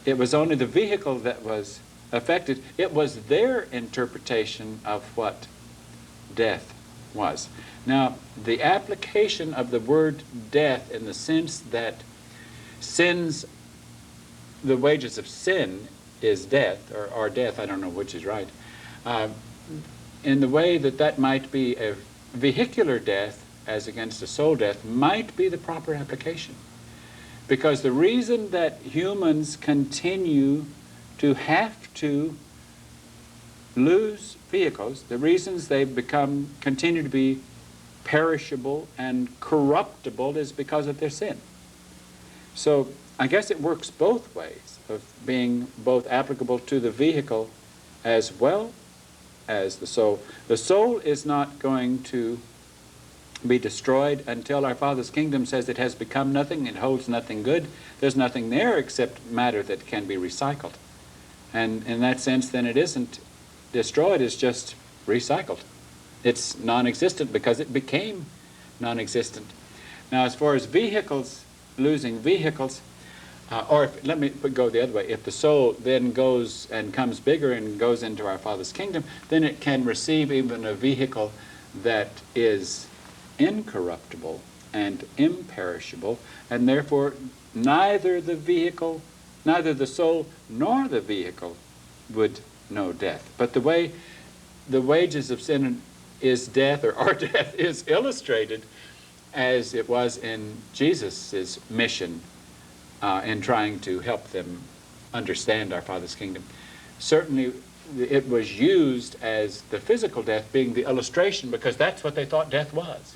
It was only the vehicle that was affected. It was their interpretation of what death was. Now, the application of the word death in the sense that sins, the wages of sin is death, or death, I don't know which is right, in the way that that might be a vehicular death as against a soul death, might be the proper application. Because the reason that humans continue to have to lose vehicles, the reasons they continue to be perishable and corruptible, is because of their sin. So I guess it works both ways, of being both applicable to the vehicle as well as the soul. The soul is not going to be destroyed until our Father's kingdom says it has become nothing, it holds nothing good. There's nothing there except matter that can be recycled. And in that sense, then it isn't destroyed, it's just recycled. It's non-existent because it became non-existent. Now, as far as vehicles, losing vehicles, let me go the other way. If the soul then goes and comes bigger and goes into our Father's kingdom, then it can receive even a vehicle that is incorruptible and imperishable, and therefore neither the soul nor the vehicle would know death. But the way the wages of sin is death, or our death, is illustrated as it was in Jesus' mission in trying to help them understand our Father's kingdom. Certainly it was used as the physical death being the illustration, because that's what they thought death was.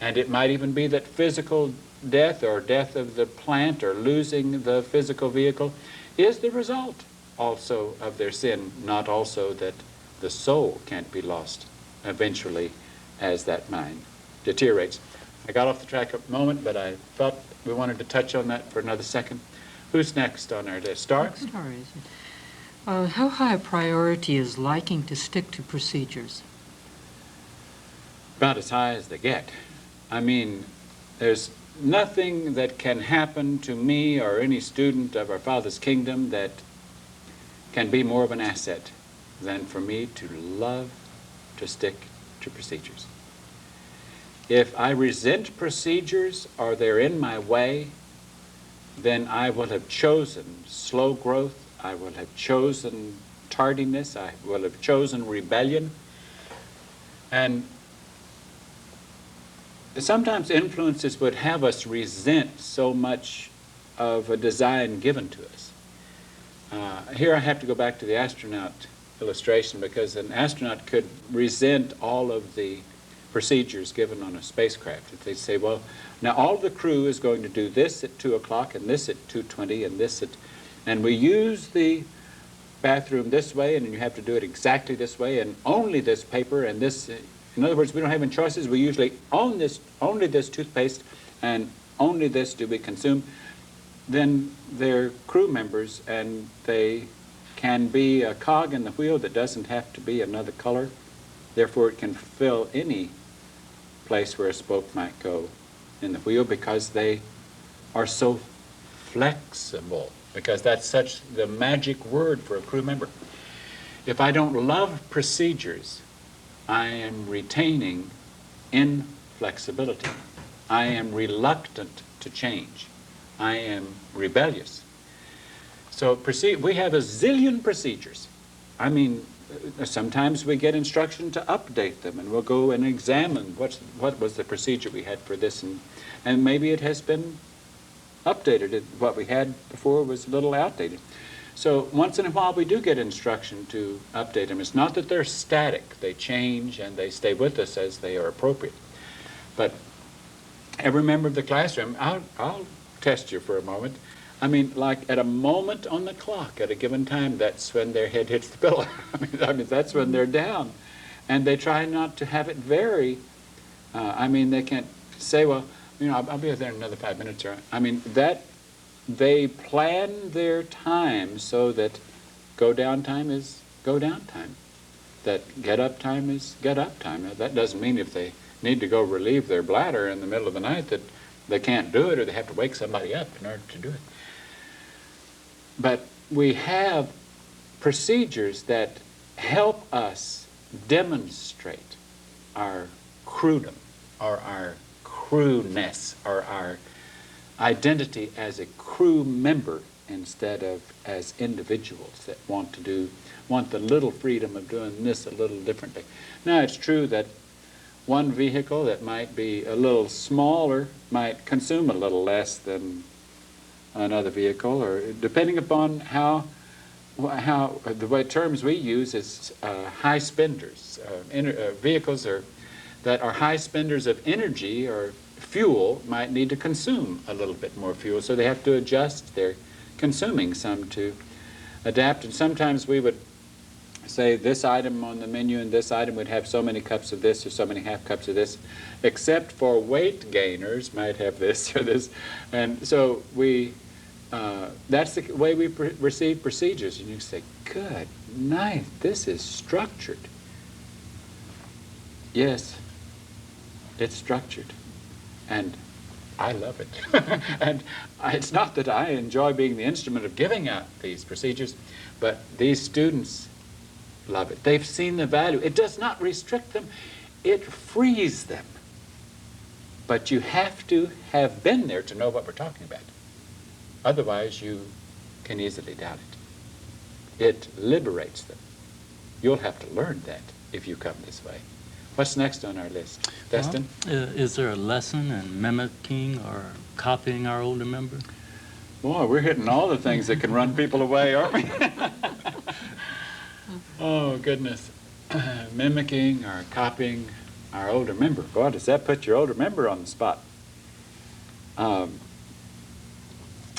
And it might even be that physical death, or death of the plant, or losing the physical vehicle, is the result also of their sin, not also that the soul can't be lost eventually as that mind deteriorates. I got off the track a moment, but I thought we wanted to touch on that for another second. Who's next on our list? Star? Star, is it? How high a priority is liking to stick to procedures? About as high as they get. I mean, there's nothing that can happen to me or any student of our Father's kingdom that can be more of an asset than for me to love to stick to procedures. If I resent procedures, or they're in my way, then I will have chosen slow growth, I will have chosen tardiness, I will have chosen rebellion. And sometimes influences would have us resent so much of a design given to us. Here I have to go back to the astronaut illustration, because an astronaut could resent all of the procedures given on a spacecraft. If they say, well, now all the crew is going to do this at 2 o'clock, and this at 2:20, and this at... And we use the bathroom this way, and you have to do it exactly this way, and only this paper, and this... In other words, we don't have any choices. We usually own this, only this toothpaste, and only this do we consume. Then they're crew members, and they can be a cog in the wheel that doesn't have to be another color. Therefore, it can fill any place where a spoke might go in the wheel, because they are so flexible, because that's such the magic word for a crew member. If I don't love procedures, I am retaining inflexibility. I am reluctant to change. I am rebellious. So we have a zillion procedures. I mean, sometimes we get instruction to update them, and we'll go and examine what was the procedure we had for this, and maybe it has been updated. What we had before was a little outdated. So once in a while we do get instruction to update them. It's not that they're static. They change and they stay with us as they are appropriate. But every member of the classroom, I'll test you for a moment. I mean, like at a moment on the clock at a given time, that's when their head hits the pillow. I mean, that's when they're down. And they try not to have it vary. I mean, they can't say, well, you know, I'll be there in another 5 minutes. I mean, they plan their time so that go down time is go down time. That get up time is get up time. Now, that doesn't mean if they need to go relieve their bladder in the middle of the night that they can't do it or they have to wake somebody up in order to do it. But we have procedures that help us demonstrate our crewdom or our crewness or our identity as a crew member instead of as individuals that want the little freedom of doing this a little differently. Now, it's true that one vehicle that might be a little smaller might consume a little less than another vehicle, or depending upon how the way terms we use is high spenders. Vehicles that are high spenders of energy or fuel might need to consume a little bit more fuel, so they have to adjust their consuming some to adapt. And sometimes we would say this item on the menu and this item would have so many cups of this or so many half cups of this, except for weight gainers might have this or this. And so that's the way we receive procedures. And you say, good night, this is structured. Yes, it's structured. And I love it. And it's not that I enjoy being the instrument of giving out these procedures, but these students love it. They've seen the value. It does not restrict them. It frees them. But you have to have been there to know what we're talking about. Otherwise, you can easily doubt it. It liberates them. You'll have to learn that if you come this way. What's next on our list? Destin? Is there a lesson in mimicking or copying our older member? Boy, we're hitting all the things that can run people away, aren't we? Oh, goodness. Mimicking or copying our older member. Boy, does that put your older member on the spot.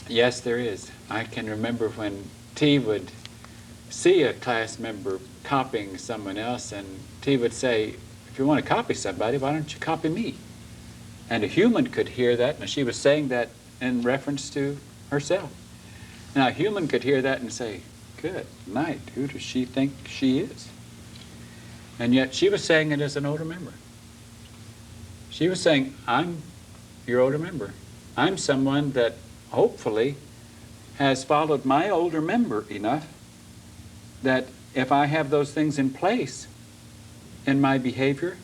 Yes, there is. I can remember when T would see a class member copying someone else, and T would say, if you want to copy somebody, why don't you copy me? And a human could hear that, and she was saying that in reference to herself. Now, a human could hear that and say, good night, who does she think she is? And yet she was saying it as an older member. She was saying, I'm your older member. I'm someone that hopefully has followed my older member enough that if I have those things in place in my behavior,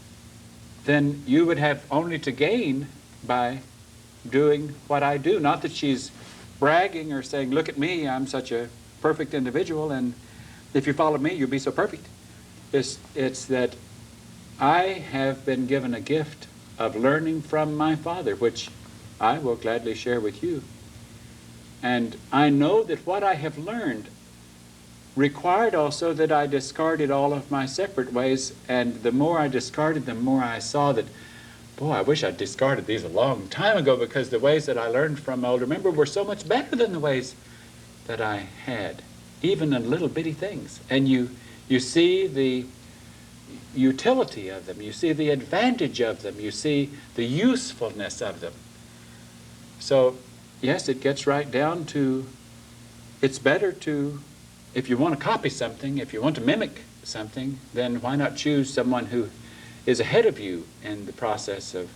then you would have only to gain by doing what I do. Not that she's bragging or saying, look at me, I'm such a perfect individual, and if you follow me, you'll be so perfect. It's that I have been given a gift of learning from my Father, which I will gladly share with you. And I know that what I have learned required also that I discarded all of my separate ways, and the more I discarded, the more I saw that, boy, I wish I'd discarded these a long time ago, because the ways that I learned from my older member were so much better than the ways that I had, even in little bitty things. And you see the utility of them, you see the advantage of them, you see the usefulness of them. So, yes, it gets right down to, it's better to, if you want to copy something, if you want to mimic something, then why not choose someone who is ahead of you in the process of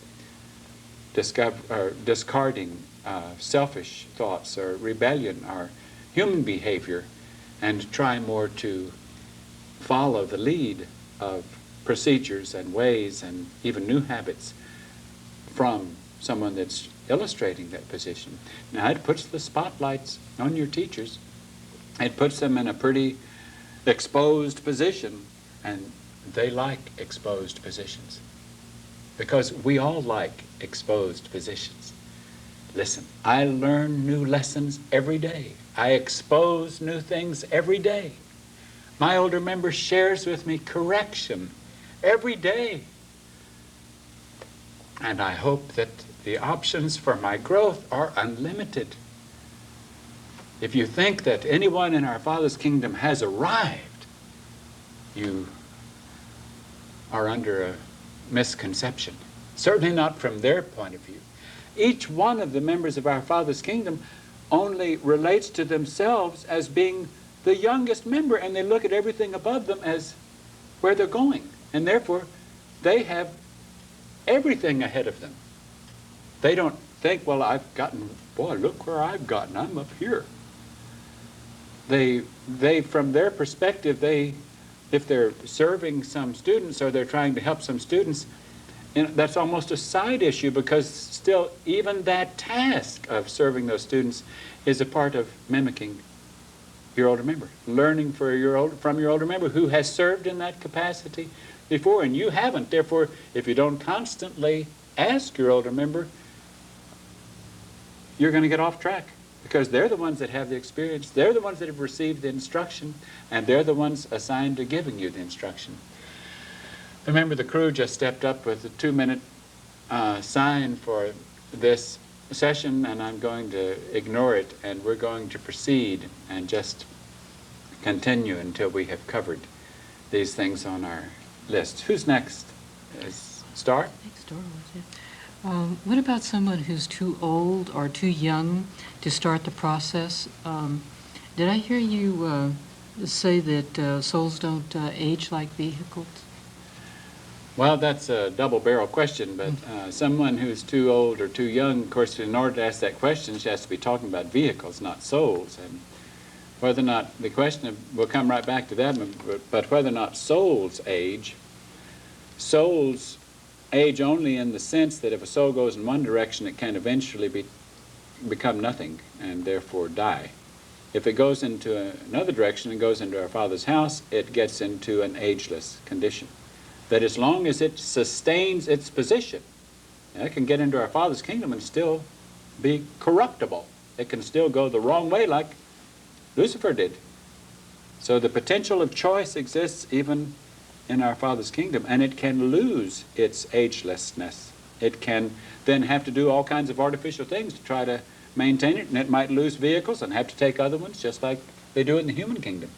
discarding selfish thoughts or rebellion or human behavior, and try more to follow the lead of procedures and ways and even new habits from someone that's illustrating that position. Now, it puts the spotlights on your teachers. It puts them in a pretty exposed position, and they like exposed positions because we all like exposed positions. Listen, I learn new lessons every day. I expose new things every day. My older member shares with me correction every day. And I hope that the options for my growth are unlimited. If you think that anyone in our Father's kingdom has arrived, you are under a misconception. Certainly not from their point of view. Each one of the members of our Father's kingdom only relates to themselves as being the youngest member, and they look at everything above them as where they're going. And therefore, they have everything ahead of them. They don't think, well, I've gotten, boy, look where I've gotten. I'm up here. They from their perspective, if they're serving some students or they're trying to help some students, that's almost a side issue, because still even that task of serving those students is a part of mimicking your older member, learning from your older member who has served in that capacity before, and you haven't. Therefore, if you don't constantly ask your older member, you're going to get off track, because they're the ones that have the experience, they're the ones that have received the instruction, and they're the ones assigned to giving you the instruction. Remember, the crew just stepped up with a 2-minute sign for this session, and I'm going to ignore it, and we're going to proceed and just continue until we have covered these things on our list. Who's next? Star? Next door was it. What about someone who's too old or too young to start the process? Did I hear you say that souls don't age like vehicles? Well, that's a double-barrel question, but someone who's too old or too young, of course, in order to ask that question, she has to be talking about vehicles, not souls. And whether or not, the question, we'll come right back to that, but whether or not souls age only in the sense that if a soul goes in one direction, it can eventually become nothing and therefore die. If it goes into another direction and goes into our Father's house, it gets into an ageless condition. That as long as it sustains its position, it can get into our Father's kingdom and still be corruptible. It can still go the wrong way like Lucifer did. So the potential of choice exists even in our Father's kingdom, and it can lose its agelessness. It can then have to do all kinds of artificial things to try to maintain it, and it might lose vehicles and have to take other ones, just like they do in the human kingdom,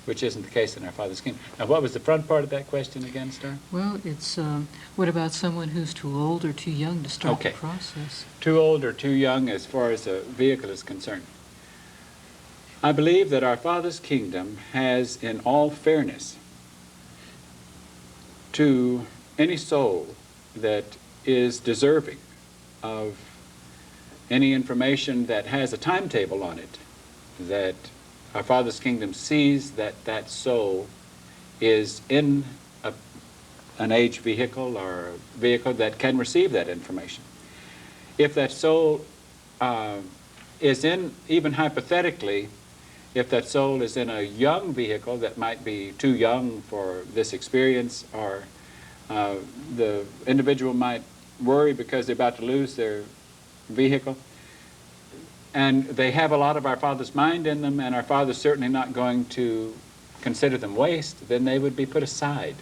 which isn't the case in our Father's kingdom. Now, what was the front part of that question again, Star? Well, it's what about someone who's too old or too young to start Okay. the process? Too old or too young as far as a vehicle is concerned. I believe that our Father's kingdom has, in all fairness, to any soul that is deserving of any information that has a timetable on it, that our Father's kingdom sees that that soul is in an age vehicle or a vehicle that can receive that information. If that soul is in, even hypothetically, if that soul is in a young vehicle that might be too young for this experience, or the individual might worry because they're about to lose their vehicle, and they have a lot of our Father's mind in them, and our Father's certainly not going to consider them waste, then they would be put aside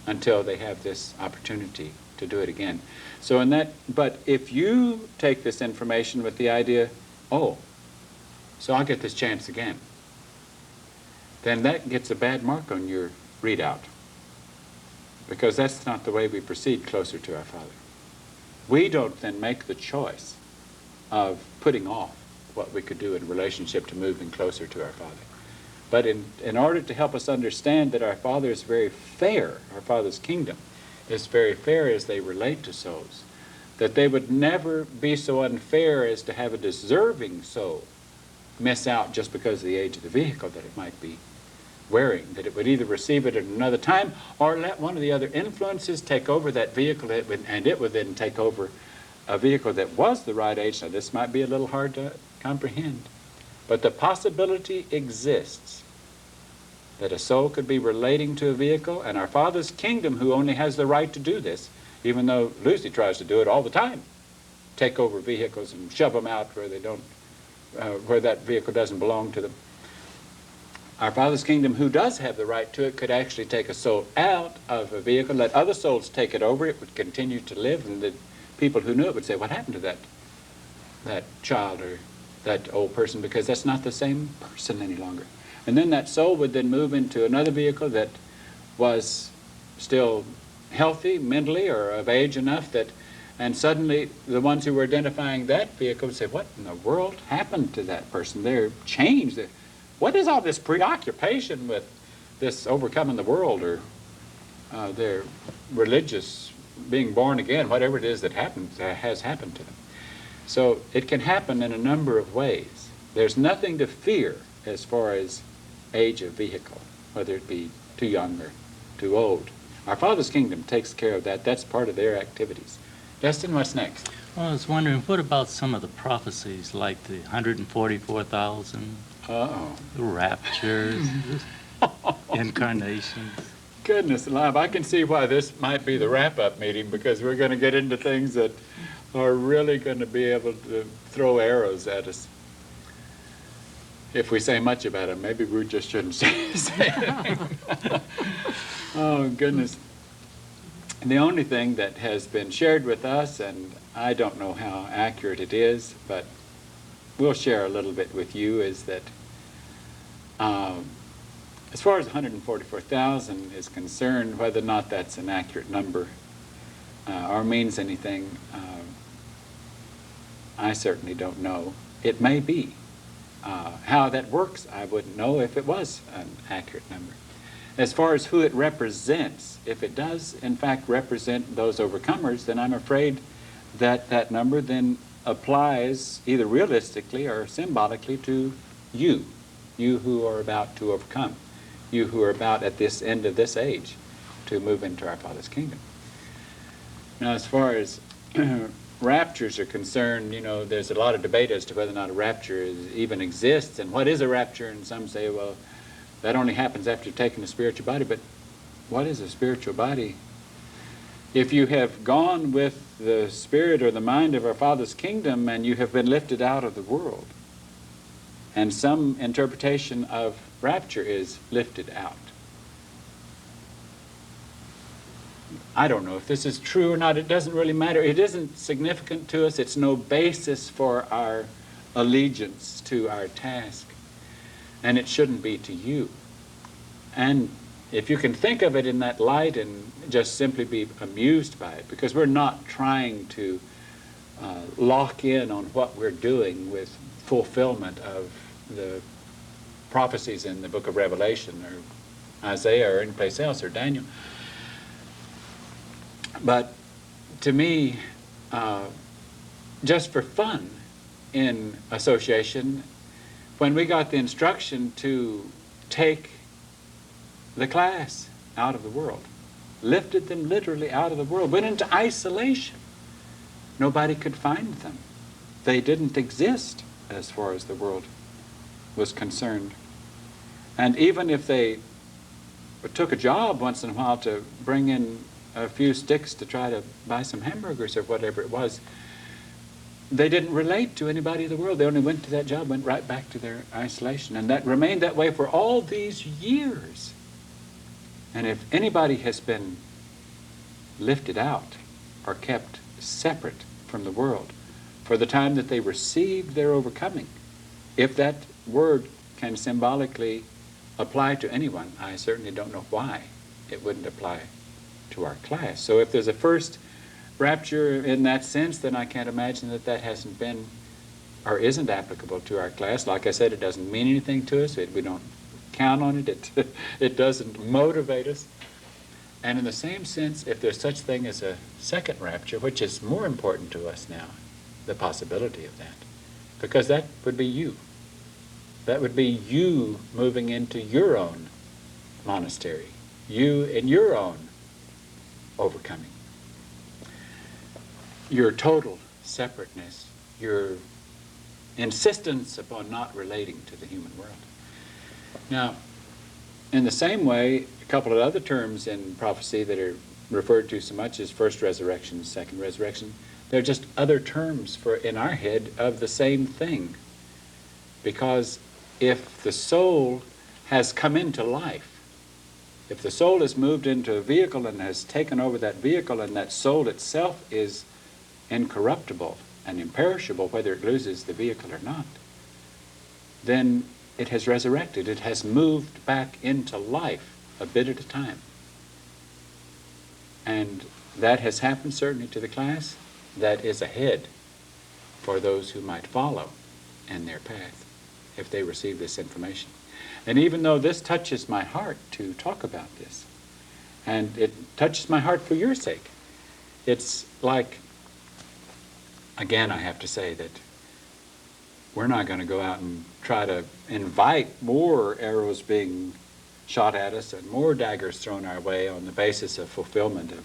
until they have this opportunity to do it again. So in that, but if you take this information with the idea, oh, so I'll get this chance again, then that gets a bad mark on your readout, because that's not the way we proceed closer to our Father. We don't then make the choice of putting off what we could do in relationship to moving closer to our Father. But in order to help us understand that our Father is very fair, our Father's kingdom is very fair as they relate to souls, that they would never be so unfair as to have a deserving soul miss out just because of the age of the vehicle that it might be wearing, that it would either receive it at another time or let one of the other influences take over that vehicle, and it would then take over a vehicle that was the right age. Now, this might be a little hard to comprehend, but the possibility exists that a soul could be relating to a vehicle, and our Father's kingdom, who only has the right to do this, even though Lucy tries to do it all the time, take over vehicles and shove them out where they don't, where that vehicle doesn't belong to them. Our Father's kingdom, who does have the right to it, could actually take a soul out of a vehicle, let other souls take it over. It would continue to live, and the people who knew it would say, what happened to that child or that old person? Because that's not the same person any longer. And then that soul would then move into another vehicle that was still healthy mentally or of age enough that, and suddenly the ones who were identifying that vehicle would say, what in the world happened to that person? They're changed. What is all this preoccupation with this overcoming the world, or their religious being born again, whatever it is that happens, has happened to them? So it can happen in a number of ways. There's nothing to fear as far as age of vehicle, whether it be too young or too old. Our Father's kingdom takes care of that. That's part of their activities. Justin, what's next? Well, I was wondering, what about some of the prophecies, like the 144,000, Uh-oh. the raptures, incarnations? Goodness alive, I can see why this might be the wrap-up meeting, because we're going to get into things that are really going to be able to throw arrows at us. If we say much about it, maybe we just shouldn't say anything. Oh, goodness. The only thing that has been shared with us, and I don't know how accurate it is, but we'll share a little bit with you, is that as far as 144,000 is concerned, whether or not that's an accurate number or means anything, I certainly don't know. It may be. How that works, I wouldn't know if it was an accurate number. As far as who it represents, if it does in fact represent those overcomers, then I'm afraid that that number then applies either realistically or symbolically to you who are about to overcome, you who are about at this end of this age to move into our Father's kingdom. Now, as far as raptures are concerned, you know, there's a lot of debate as to whether or not a rapture even exists, and what is a rapture, and some say, well, that only happens after you've taken a spiritual body. But what is a spiritual body? If you have gone with the spirit or the mind of our Father's kingdom and you have been lifted out of the world, and some interpretation of rapture is lifted out. I don't know if this is true or not. It doesn't really matter. It isn't significant to us. It's no basis for our allegiance to our task. And it shouldn't be to you. And if you can think of it in that light and just simply be amused by it, because we're not trying to lock in on what we're doing with fulfillment of the prophecies in the book of Revelation or Isaiah or anyplace else or Daniel. But to me, just for fun in association, when we got the instruction to take the class out of the world, lifted them literally out of the world, went into isolation, nobody could find them. They didn't exist as far as the world was concerned. And even if they took a job once in a while to bring in a few sticks to try to buy some hamburgers or whatever it was, they didn't relate to anybody in the world. They only went to that job, went right back to their isolation. And that remained that way for all these years. And if anybody has been lifted out or kept separate from the world for the time that they received their overcoming, if that word can symbolically apply to anyone, I certainly don't know why it wouldn't apply to our class. So if there's a first rapture in that sense, then I can't imagine that that hasn't been or isn't applicable to our class. Like I said, it doesn't mean anything to us. We don't count on it. It doesn't motivate us. And in the same sense, if there's such thing as a second rapture, which is more important to us now, the possibility of that, because that would be you. That would be you moving into your own monastery, you in your own overcoming, your total separateness, your insistence upon not relating to the human world. Now, in the same way, a couple of other terms in prophecy that are referred to so much as first resurrection, second resurrection, they're just other terms for in our head of the same thing. Because if the soul has come into life, if the soul has moved into a vehicle and has taken over that vehicle, and that soul itself is incorruptible and imperishable, whether it loses the vehicle or not, then it has resurrected. It has moved back into life a bit at a time. And that has happened certainly to the class. That is ahead for those who might follow in their path if they receive this information. And even though this touches my heart to talk about this, and it touches my heart for your sake, it's like, again, I have to say that we're not going to go out and try to invite more arrows being shot at us and more daggers thrown our way on the basis of fulfillment of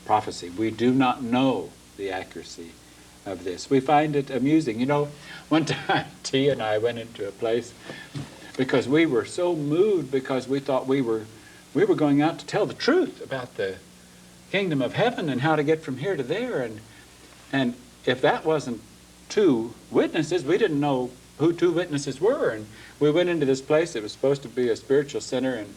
prophecy. We do not know the accuracy of this. We find it amusing. You know, one time T and I went into a place because we were so moved because we thought we were going out to tell the truth about the kingdom of heaven and how to get from here to there. And if that wasn't two witnesses, we didn't know who two witnesses were. And we went into this place that was supposed to be a spiritual center, and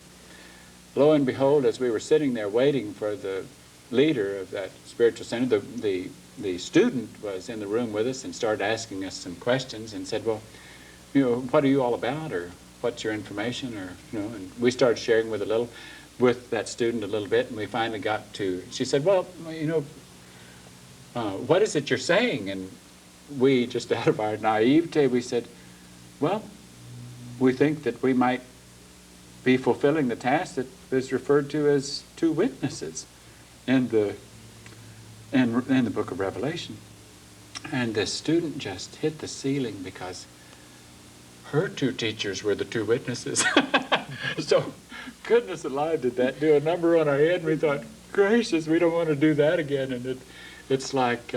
lo and behold, as we were sitting there waiting for the leader of that spiritual center, the student was in the room with us and started asking us some questions and said, well, you know, what are you all about, or what's your information, or, you know, and we started sharing with that student a little bit, and we finally got to, she said, well, you know, what is it you're saying? And we, just out of our naivete, we said, well, we think that we might be fulfilling the task that is referred to as two witnesses in the book of Revelation. And the student just hit the ceiling because her two teachers were the two witnesses. So, goodness alive, did that do a number on our head? And we thought, gracious, we don't want to do that again. And it's like,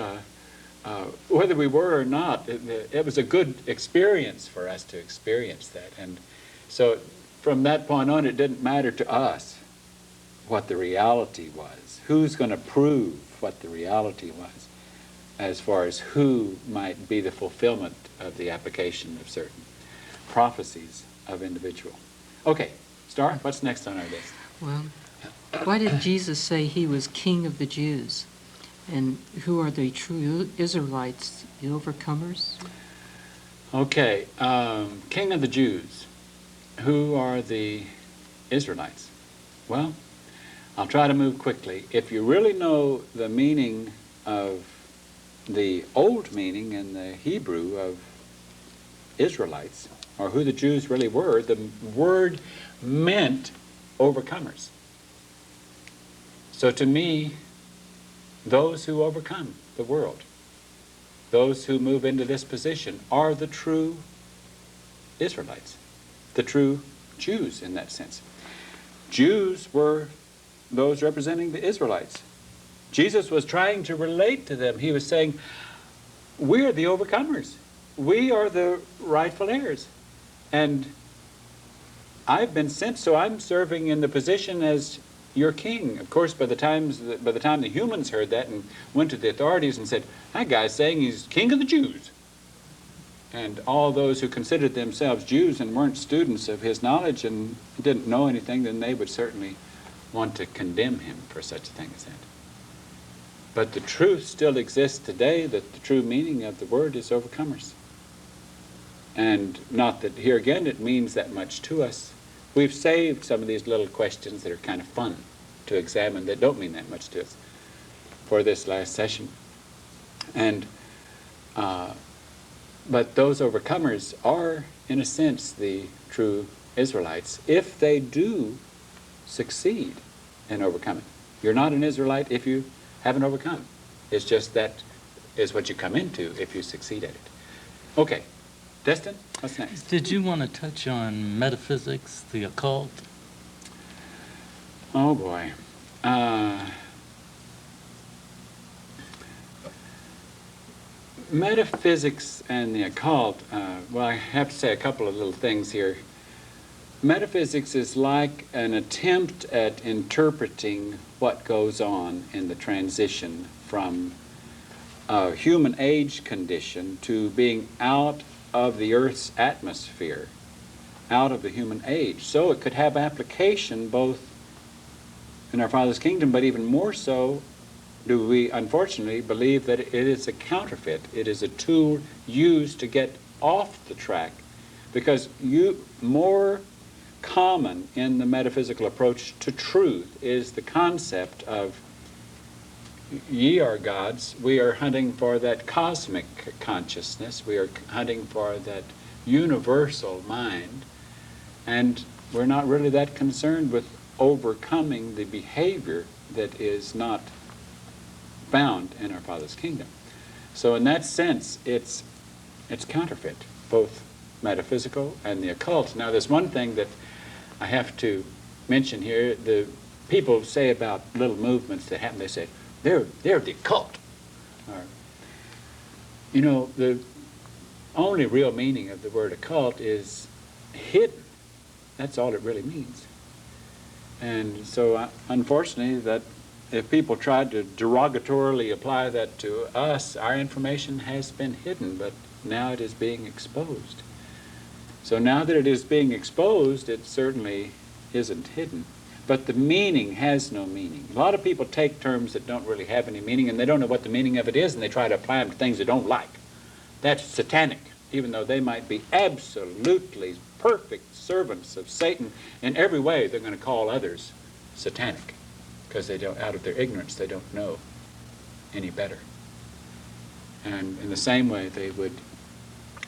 whether we were or not, it was a good experience for us to experience that. And so from that point on, it didn't matter to us what the reality was. Who's going to prove what the reality was as far as who might be the fulfillment of the application of certain prophecies of individual. Okay, Star, what's next on our list? Well, why did Jesus say he was King of the Jews? And who are the true Israelites, the overcomers? Okay, King of the Jews. Who are the Israelites? Well, I'll try to move quickly. If you really know the meaning of the old meaning in the Hebrew of Israelites, or who the Jews really were, the word meant overcomers. So to me, those who overcome the world, those who move into this position, are the true Israelites, the true Jews in that sense. Jews were those representing the Israelites. Jesus was trying to relate to them. He was saying, we're the overcomers. We are the rightful heirs. And I've been sent, so I'm serving in the position as your king. Of course, by the time the humans heard that and went to the authorities and said, that guy's saying he's king of the Jews. And all those who considered themselves Jews and weren't students of his knowledge and didn't know anything, then they would certainly want to condemn him for such a thing as that. But the truth still exists today, that the true meaning of the word is overcomers. And not that here again it means that much to us. We've saved some of these little questions that are kind of fun to examine that don't mean that much to us for this last session. And but those overcomers are, in a sense, the true Israelites, if they do succeed in overcoming. You're not an Israelite if you haven't overcome. It's just that is what you come into if you succeed at it. Okay, Destin, what's next? Did you want to touch on metaphysics, the occult? Oh boy. Metaphysics and the occult, well, I have to say a couple of little things here. Metaphysics is like an attempt at interpreting what goes on in the transition from a human age condition to being out of the Earth's atmosphere, out of the human age. So it could have application both in our Father's kingdom, but even more so do we unfortunately believe that it is a counterfeit. It is a tool used to get off the track, because more common in the metaphysical approach to truth is the concept of ye are gods. We are hunting for that cosmic consciousness. We are hunting for that universal mind, and we're not really that concerned with overcoming the behavior that is not found in our Father's kingdom. So in that sense, it's counterfeit, both metaphysical and the occult. Now there's one thing that I have to mention here. The people say about little movements that happen, they say, they're the occult. Or, you know, the only real meaning of the word occult is hidden. That's all it really means. And so unfortunately, that if people tried to derogatorily apply that to us, our information has been hidden, but now it is being exposed. So now that it is being exposed, it certainly isn't hidden. But the meaning has no meaning. A lot of people take terms that don't really have any meaning, and they don't know what the meaning of it is, and they try to apply them to things they don't like. That's satanic, even though they might be absolutely perfect servants of Satan. In every way, they're going to call others satanic, because they don't, out of their ignorance, they don't know any better. And in the same way, they would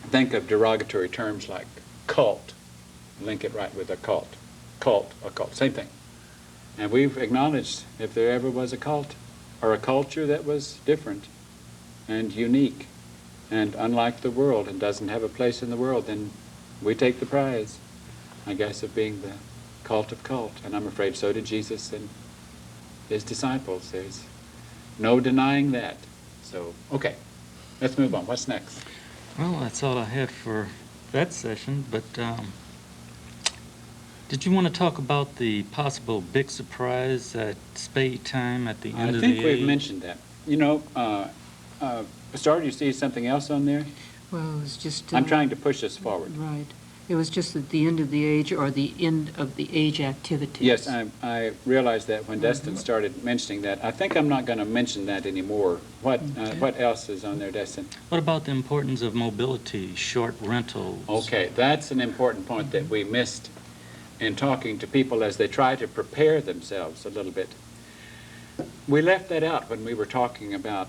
think of derogatory terms like cult, link it right with occult. Cult, occult, same thing. And we've acknowledged if there ever was a cult or a culture that was different and unique and unlike the world and doesn't have a place in the world, then we take the prize, I guess, of being the cult of cult. And I'm afraid so did Jesus and his disciples. There's no denying that. So, okay, let's move on. What's next? Well, that's all I had for that session, but did you want to talk about the possible big surprise at spade time at the end of the age? I think we've mentioned that. You know, Star, do you see something else on there? Well, it was just... I'm trying to push us forward. Right. It was just at the end of the age, or the end of the age activities. Yes, I realized that when Destin started mentioning that. I think I'm not going to mention that anymore. What else is on there, Destin? What about the importance of mobility, short rentals? Okay, that's an important point that we missed in talking to people as they try to prepare themselves a little bit. We left that out when we were talking about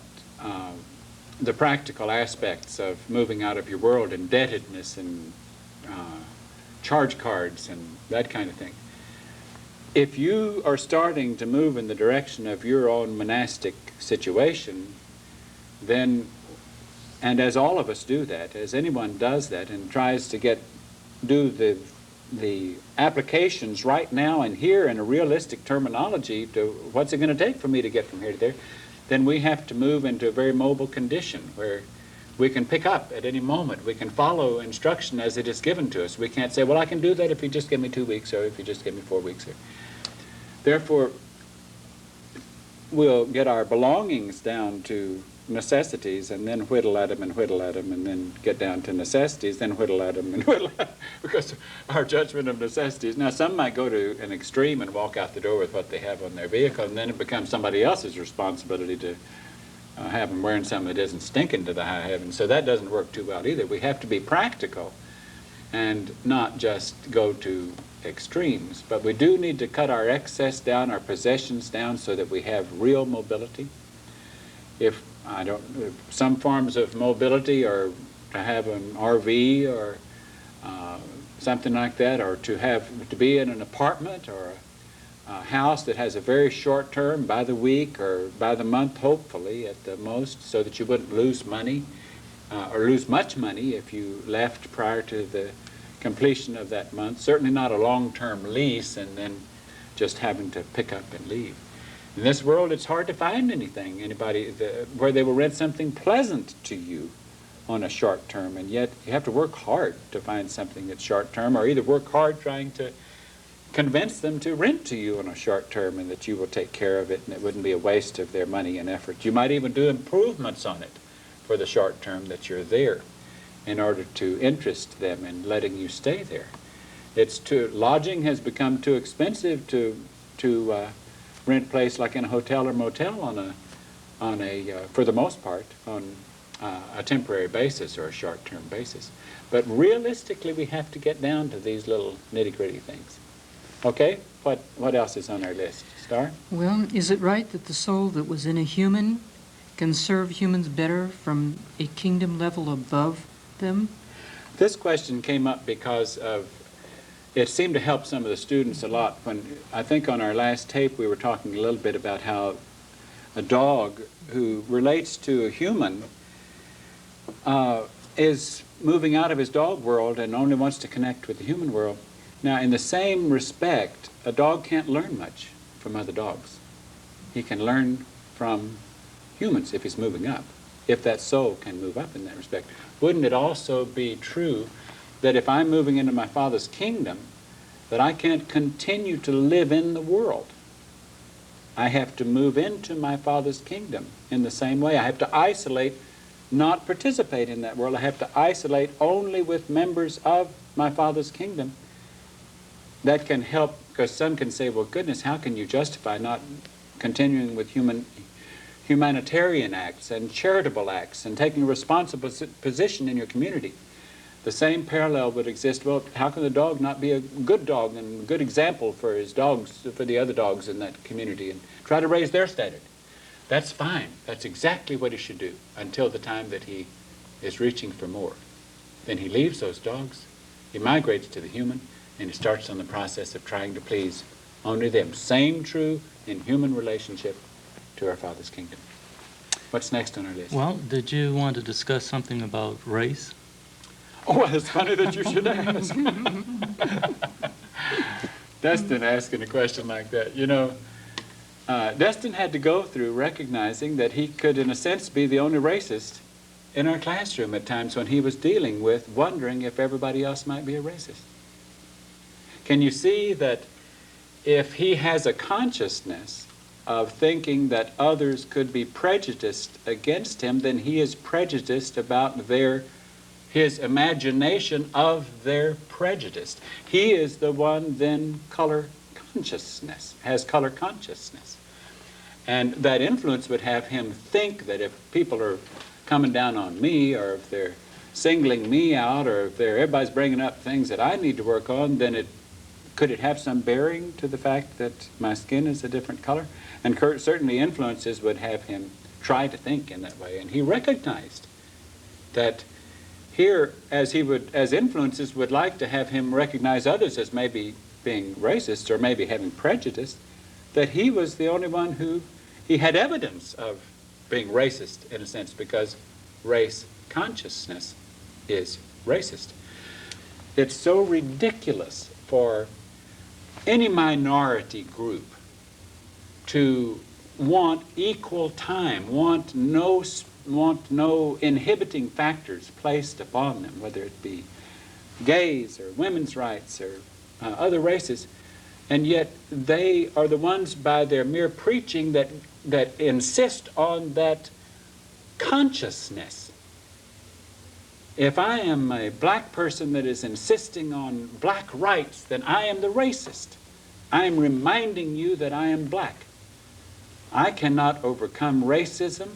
the practical aspects of moving out of your world, indebtedness and charge cards and that kind of thing. If you are starting to move in the direction of your own monastic situation, then, and as all of us do that, as anyone does that and tries to do the applications right now and here in a realistic terminology to what's it going to take for me to get from here to there, then we have to move into a very mobile condition where we can pick up at any moment. We can follow instruction as it is given to us. We can't say, well, I can do that if you just give me 2 weeks or if you just give me 4 weeks. Therefore, we'll get our belongings down to necessities and then whittle at them and whittle at them and then get down to necessities, then whittle at them and whittle at them because our judgment of necessities. Now, some might go to an extreme and walk out the door with what they have on their vehicle, and then it becomes somebody else's responsibility to have them wearing something that isn't stinking to the high heavens. So that doesn't work too well either. We have to be practical and not just go to extremes. But we do need to cut our excess down, our possessions down, so that we have real mobility. If some forms of mobility are to have an RV or something like that, or to be in an apartment or a house that has a very short term, by the week or by the month, hopefully at the most, so that you wouldn't lose money or lose much money if you left prior to the completion of that month. Certainly not a long-term lease and then just having to pick up and leave. In this world, it's hard to find where they will rent something pleasant to you on a short term, and yet you have to work hard to find something that's short term, or either work hard trying to convince them to rent to you on a short term and that you will take care of it and it wouldn't be a waste of their money and effort. You might even do improvements on it for the short term that you're there in order to interest them in letting you stay there. Lodging has become too expensive to rent place like in a hotel or motel for the most part, on a temporary basis or a short-term basis. But realistically, we have to get down to these little nitty-gritty things. Okay, what else is on our list? Star? Well, is it right that the soul that was in a human can serve humans better from a kingdom level above them? This question came up because it seemed to help some of the students a lot. When I think on our last tape we were talking a little bit about how a dog who relates to a human is moving out of his dog world and only wants to connect with the human world. Now, in the same respect, a dog can't learn much from other dogs. He can learn from humans if he's moving up, if that soul can move up in that respect. Wouldn't it also be true that if I'm moving into my Father's kingdom, that I can't continue to live in the world? I have to move into my Father's kingdom in the same way. I have to isolate, not participate in that world. I have to isolate only with members of my Father's kingdom. That can help, because some can say, well, goodness, how can you justify not continuing with humanitarian acts and charitable acts and taking a responsible position in your community? The same parallel would exist. Well, how can the dog not be a good dog and a good example for his dogs, for the other dogs in that community, and try to raise their standard? That's fine. That's exactly what he should do until the time that he is reaching for more. Then he leaves those dogs, he migrates to the human, and he starts on the process of trying to please only them. Same true in human relationship to our Father's kingdom. What's next on our list? Well, did you want to discuss something about race? Oh, well, it's funny that you should ask. Destin asking a question like that. You know, Destin had to go through recognizing that he could, in a sense, be the only racist in our classroom at times when he was dealing with wondering if everybody else might be a racist. Can you see that if he has a consciousness of thinking that others could be prejudiced against him, then he is prejudiced about his imagination of their prejudice. He is the one then has color consciousness. And that influence would have him think that if people are coming down on me, or if they're singling me out, or if everybody's bringing up things that I need to work on, then could it have some bearing to the fact that my skin is a different color? And certainly influences would have him try to think in that way. And he recognized that here, as influences would like to have him recognize others as maybe being racist or maybe having prejudice, that he was the only one he had evidence of being racist in a sense, because race consciousness is racist. It's so ridiculous for any minority group to want equal time, want no inhibiting factors placed upon them, whether it be gays or women's rights or other races, and yet they are the ones by their mere preaching that insist on that consciousness. If I am a black person that is insisting on black rights, then I am the racist. I am reminding you that I am black. I cannot overcome racism,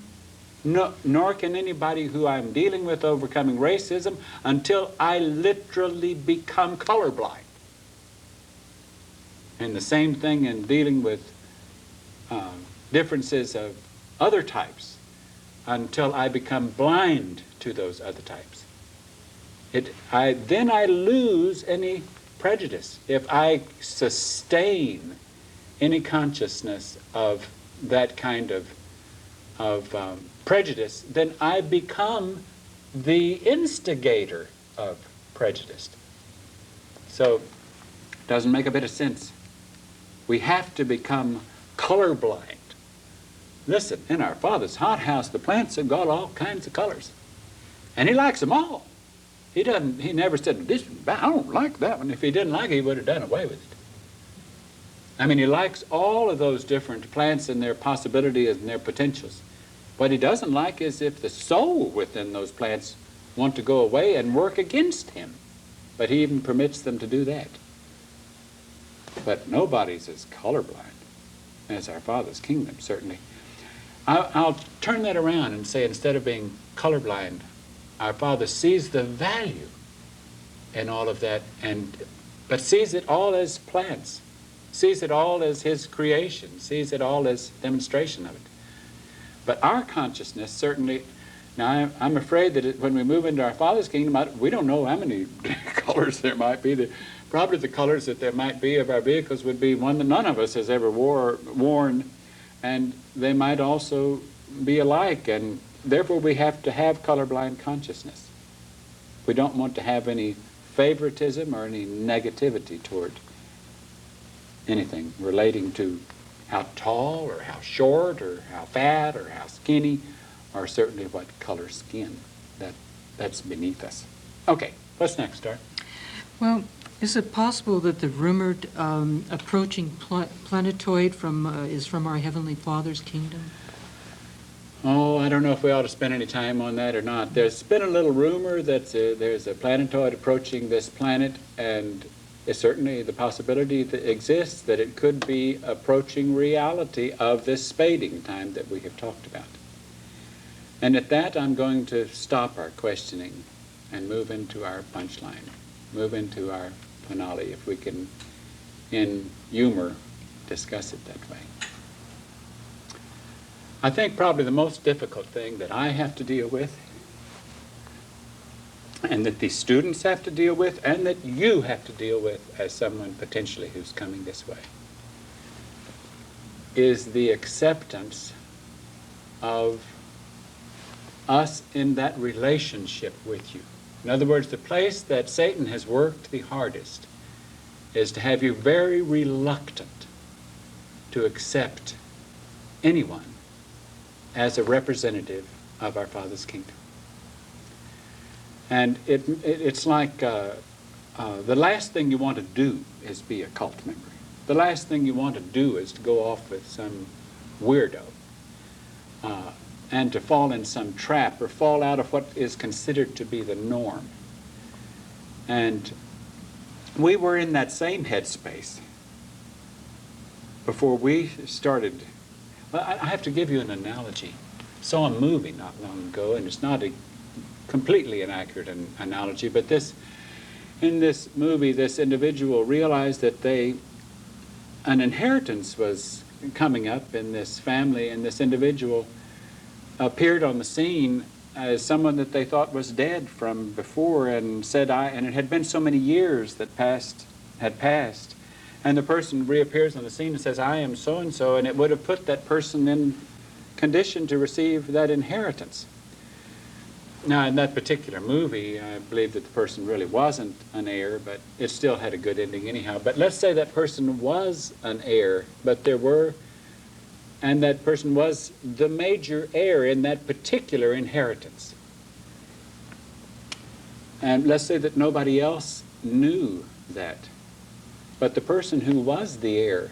nor can anybody who I'm dealing with overcoming racism until I literally become colorblind. And the same thing in dealing with differences of other types, until I become blind to those other types. Then I lose any prejudice. If I sustain any consciousness of that kind of prejudice, then I become the instigator of prejudice. So it doesn't make a bit of sense We have to become colorblind. Listen, in our Father's hothouse, the plants have got all kinds of colors. And he likes them all. He never said, this, I don't like that one. If he didn't like it, he would have done away with it. I mean, he likes all of those different plants and their possibilities and their potentials. What he doesn't like is if the soul within those plants want to go away and work against him. But he even permits them to do that. But nobody's as colorblind as our Father's kingdom, certainly. I'll turn that around and say, instead of being colorblind, our Father sees the value in all of that, but sees it all as plants, sees it all as his creation, sees it all as demonstration of it. But our consciousness certainly, now I'm afraid that when we move into our Father's kingdom, we don't know how many colors there might be. Probably the colors that there might be of our vehicles would be one that none of us has ever worn, and they might also be alike, and therefore we have to have colorblind consciousness. We don't want to have any favoritism or any negativity toward anything relating to how tall or how short or how fat or how skinny, or certainly what color skin. That's beneath us. Okay, what's next, Art? Well, is it possible that the rumored approaching planetoid is from our Heavenly Father's kingdom? Oh, I don't know if we ought to spend any time on that or not. There's been a little rumor that there's a planetoid approaching this planet, and it's certainly the possibility that exists that it could be approaching reality of this spading time that we have talked about. And at that, I'm going to stop our questioning and move into our punchline, move into our finale, if we can, in humor, discuss it that way. I think probably the most difficult thing that I have to deal with, and that the students have to deal with, and that you have to deal with as someone potentially who's coming this way, is the acceptance of us in that relationship with you. In other words, the place that Satan has worked the hardest is to have you very reluctant to accept anyone as a representative of our Father's kingdom. And it's like the last thing you want to do is be a cult member. The last thing you want to do is to go off with some weirdo and to fall in some trap or fall out of what is considered to be the norm. And we were in that same headspace before we started. Well, I have to give you an analogy. Saw a movie not long ago, and it's not a completely inaccurate analogy, but in this movie, this individual realized that an inheritance was coming up in this family, and this individual appeared on the scene as someone that they thought was dead from before, and said, and it had been so many years that had passed, and the person reappears on the scene and says, I am so-and-so, and it would have put that person in condition to receive that inheritance. Now, in that particular movie, I believe that the person really wasn't an heir, but it still had a good ending anyhow. But let's say that person was an heir, and that person was the major heir in that particular inheritance. And let's say that nobody else knew that, but the person who was the heir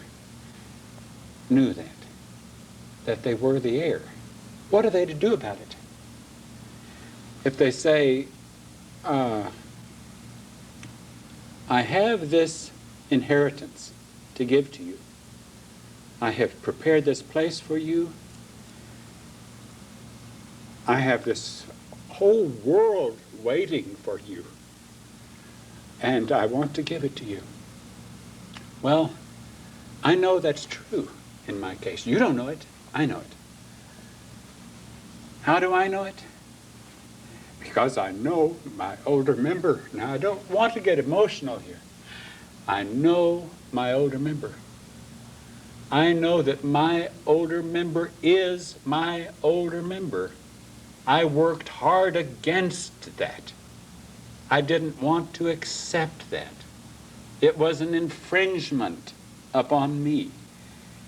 knew that they were the heir. What are they to do about it? If they say, I have this inheritance to give to you. I have prepared this place for you. I have this whole world waiting for you. And I want to give it to you. Well, I know that's true in my case. You don't know it. I know it. How do I know it? Because I know my older member. Now, I don't want to get emotional here. I know my older member. I know that my older member is my older member. I worked hard against that. I didn't want to accept that. It was an infringement upon me.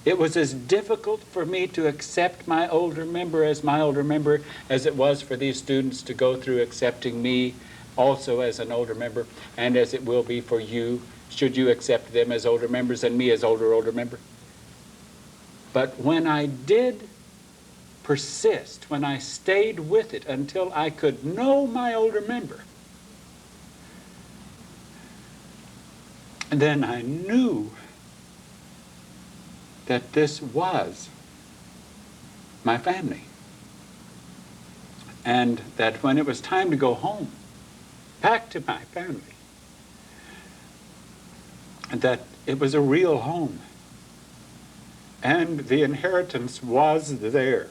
It was as difficult for me to accept my older member as it was for these students to go through accepting me also as an older member, and as it will be for you, should you accept them as older members and me as older member. But when I did persist, when I stayed with it until I could know my older member, then I knew that this was my family. And that when it was time to go home, back to my family, that it was a real home. And the inheritance was there.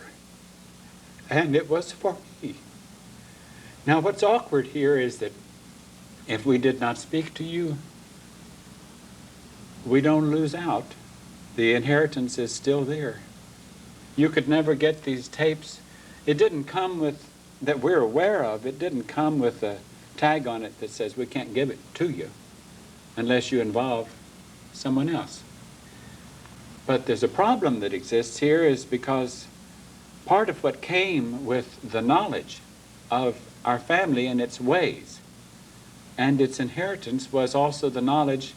And it was for me. Now what's awkward here is that if we did not speak to you, we don't lose out. The inheritance is still there. You could never get these tapes. It didn't come with, that we're aware of, it didn't come with a tag on it that says we can't give it to you unless you involve someone else. But there's a problem that exists here is because part of what came with the knowledge of our family and its ways and its inheritance was also the knowledge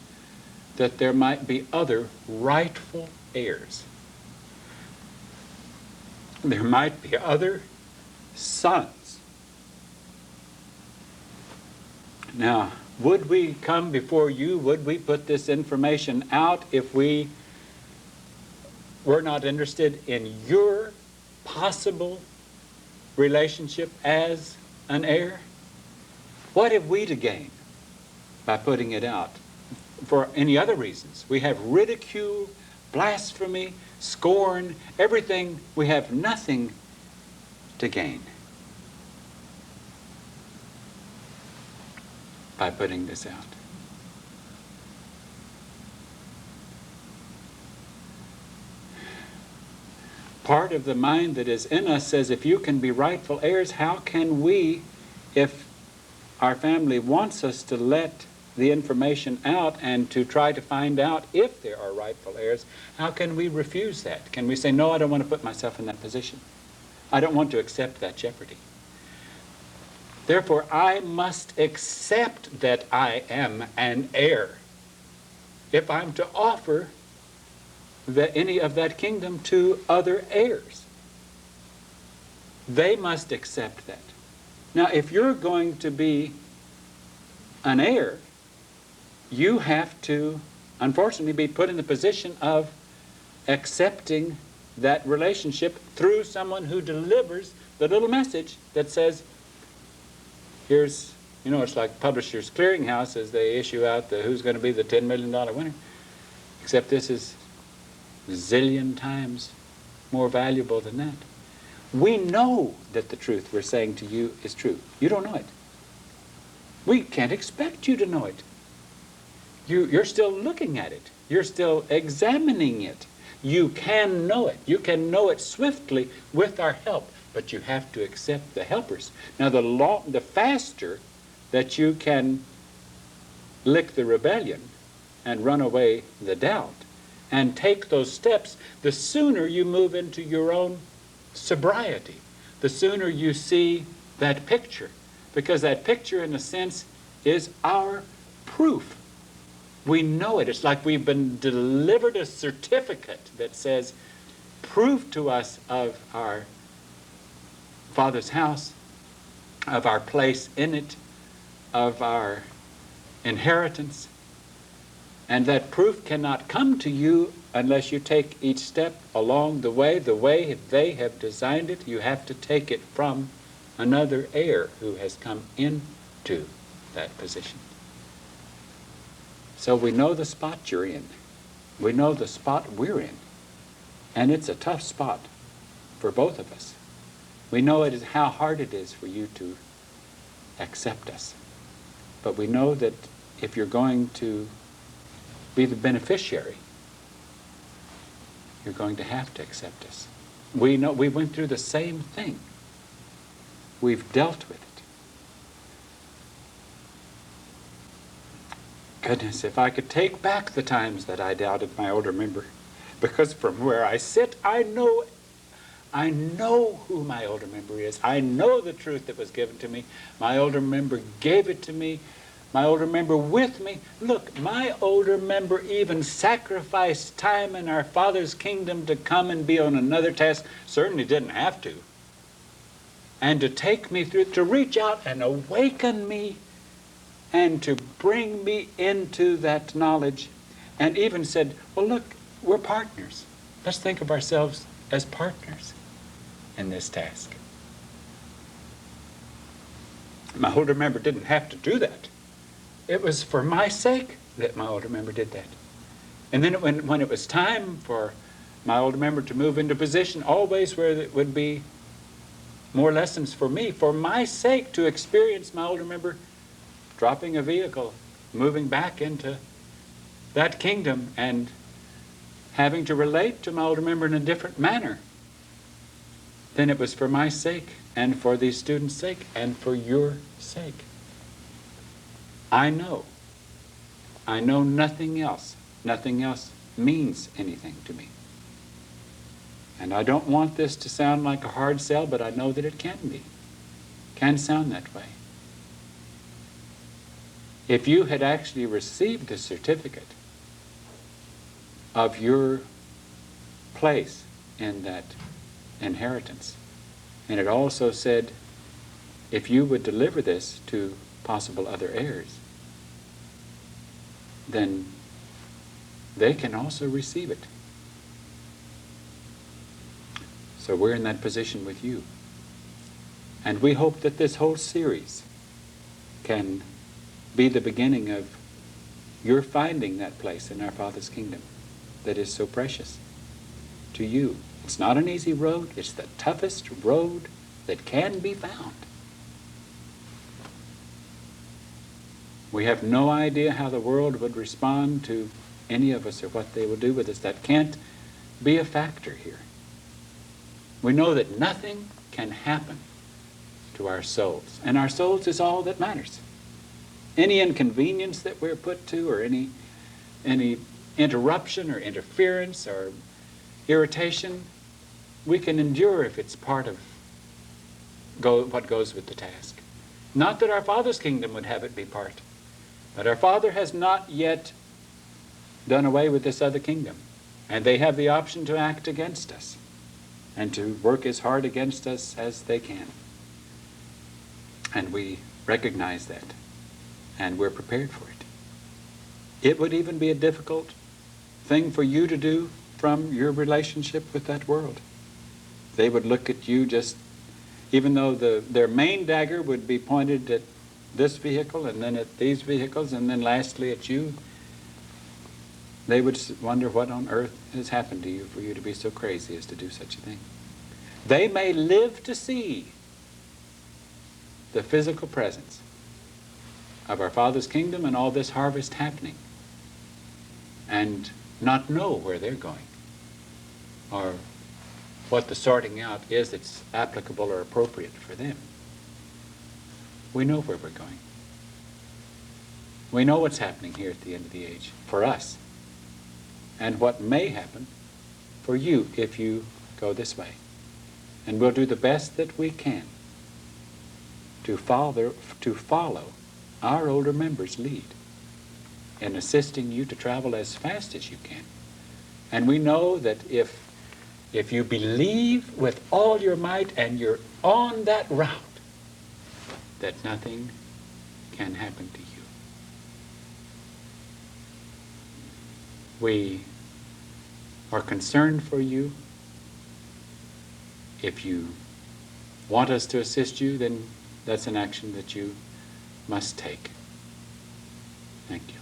that there might be other rightful heirs. There might be other sons. Now, would we come before you, would we put this information out if we were not interested in your possible relationship as an heir? What have we to gain by putting it out? For any other reasons. We have ridicule, blasphemy, scorn, everything. We have nothing to gain by putting this out. Part of the mind that is in us says, if you can be rightful heirs, how can we, if our family wants us to let the information out and to try to find out if there are rightful heirs, how can we refuse that? Can we say, no, I don't want to put myself in that position. I don't want to accept that jeopardy. Therefore, I must accept that I am an heir if I'm to offer any of that kingdom to other heirs. They must accept that. Now, if you're going to be an heir, you have to, unfortunately, be put in the position of accepting that relationship through someone who delivers the little message that says, here's, you know, it's like Publishers Clearinghouse as they issue out the who's going to be the $10 million winner. Except this is a zillion times more valuable than that. We know that the truth we're saying to you is true. You don't know it. We can't expect you to know it. You're still looking at it. You're still examining it. You can know it. You can know it swiftly with our help, but you have to accept the helpers. Now, the faster that you can lick the rebellion and run away the doubt and take those steps, the sooner you move into your own sobriety, the sooner you see that picture, because that picture, in a sense, is our proof. We know it. It's like we've been delivered a certificate that says, proof to us of our Father's house, of our place in it, of our inheritance. And that proof cannot come to you unless you take each step along the way they have designed it. You have to take it from another heir who has come into that position. So we know the spot you're in. We know the spot we're in. And it's a tough spot for both of us. We know it is how hard it is for you to accept us. But we know that if you're going to be the beneficiary, you're going to have to accept us. We know we went through the same thing. We've dealt with it. Goodness, if I could take back the times that I doubted my older member. Because from where I sit, I know who my older member is. I know the truth that was given to me. My older member gave it to me. My older member with me. Look, my older member even sacrificed time in our Father's kingdom to come and be on another task. Certainly didn't have to. And to take me through, to reach out and awaken me and to bring me into that knowledge. And even said, well, look, we're partners. Let's think of ourselves as partners in this task. My older member didn't have to do that. It was for my sake that my older member did that. And then when it was time for my older member to move into position, always where it would be more lessons for me, for my sake, to experience my older member dropping a vehicle, moving back into that kingdom, and having to relate to my older member in a different manner, then it was for my sake and for these students' sake and for your sake. I know nothing else. Nothing else means anything to me. And I don't want this to sound like a hard sell, but I know that it can be. Can sound that way. If you had actually received the certificate of your place in that inheritance, and it also said, if you would deliver this to possible other heirs, then they can also receive it. So we're in that position with you. And we hope that this whole series can be the beginning of your finding that place in our Father's kingdom that is so precious to you. It's not an easy road. It's the toughest road that can be found. We have no idea how the world would respond to any of us or what they will do with us. That can't be a factor here. We know that nothing can happen to our souls, and our souls is all that matters. Any inconvenience that we're put to, or any interruption or interference or irritation, we can endure if it's part of what goes with the task. Not that our Father's kingdom would have it be part, but our Father has not yet done away with this other kingdom, and they have the option to act against us and to work as hard against us as they can. And we recognize that, and we're prepared for it. It would even be a difficult thing for you to do from your relationship with that world. They would look at you just, even though their main dagger would be pointed at this vehicle and then at these vehicles and then lastly at you, they would wonder what on earth has happened to you for you to be so crazy as to do such a thing. They may live to see the physical presence of our Father's kingdom and all this harvest happening and not know where they're going or what the sorting out is that's applicable or appropriate for them. We know where we're going. We know what's happening here at the end of the age for us, and what may happen for you if you go this way. And we'll do the best that we can to follow our older members' lead in assisting you to travel as fast as you can. And we know that if you believe with all your might and you're on that route, that nothing can happen to you. We are concerned for you. If you want us to assist you, then that's an action that you must take. Thank you.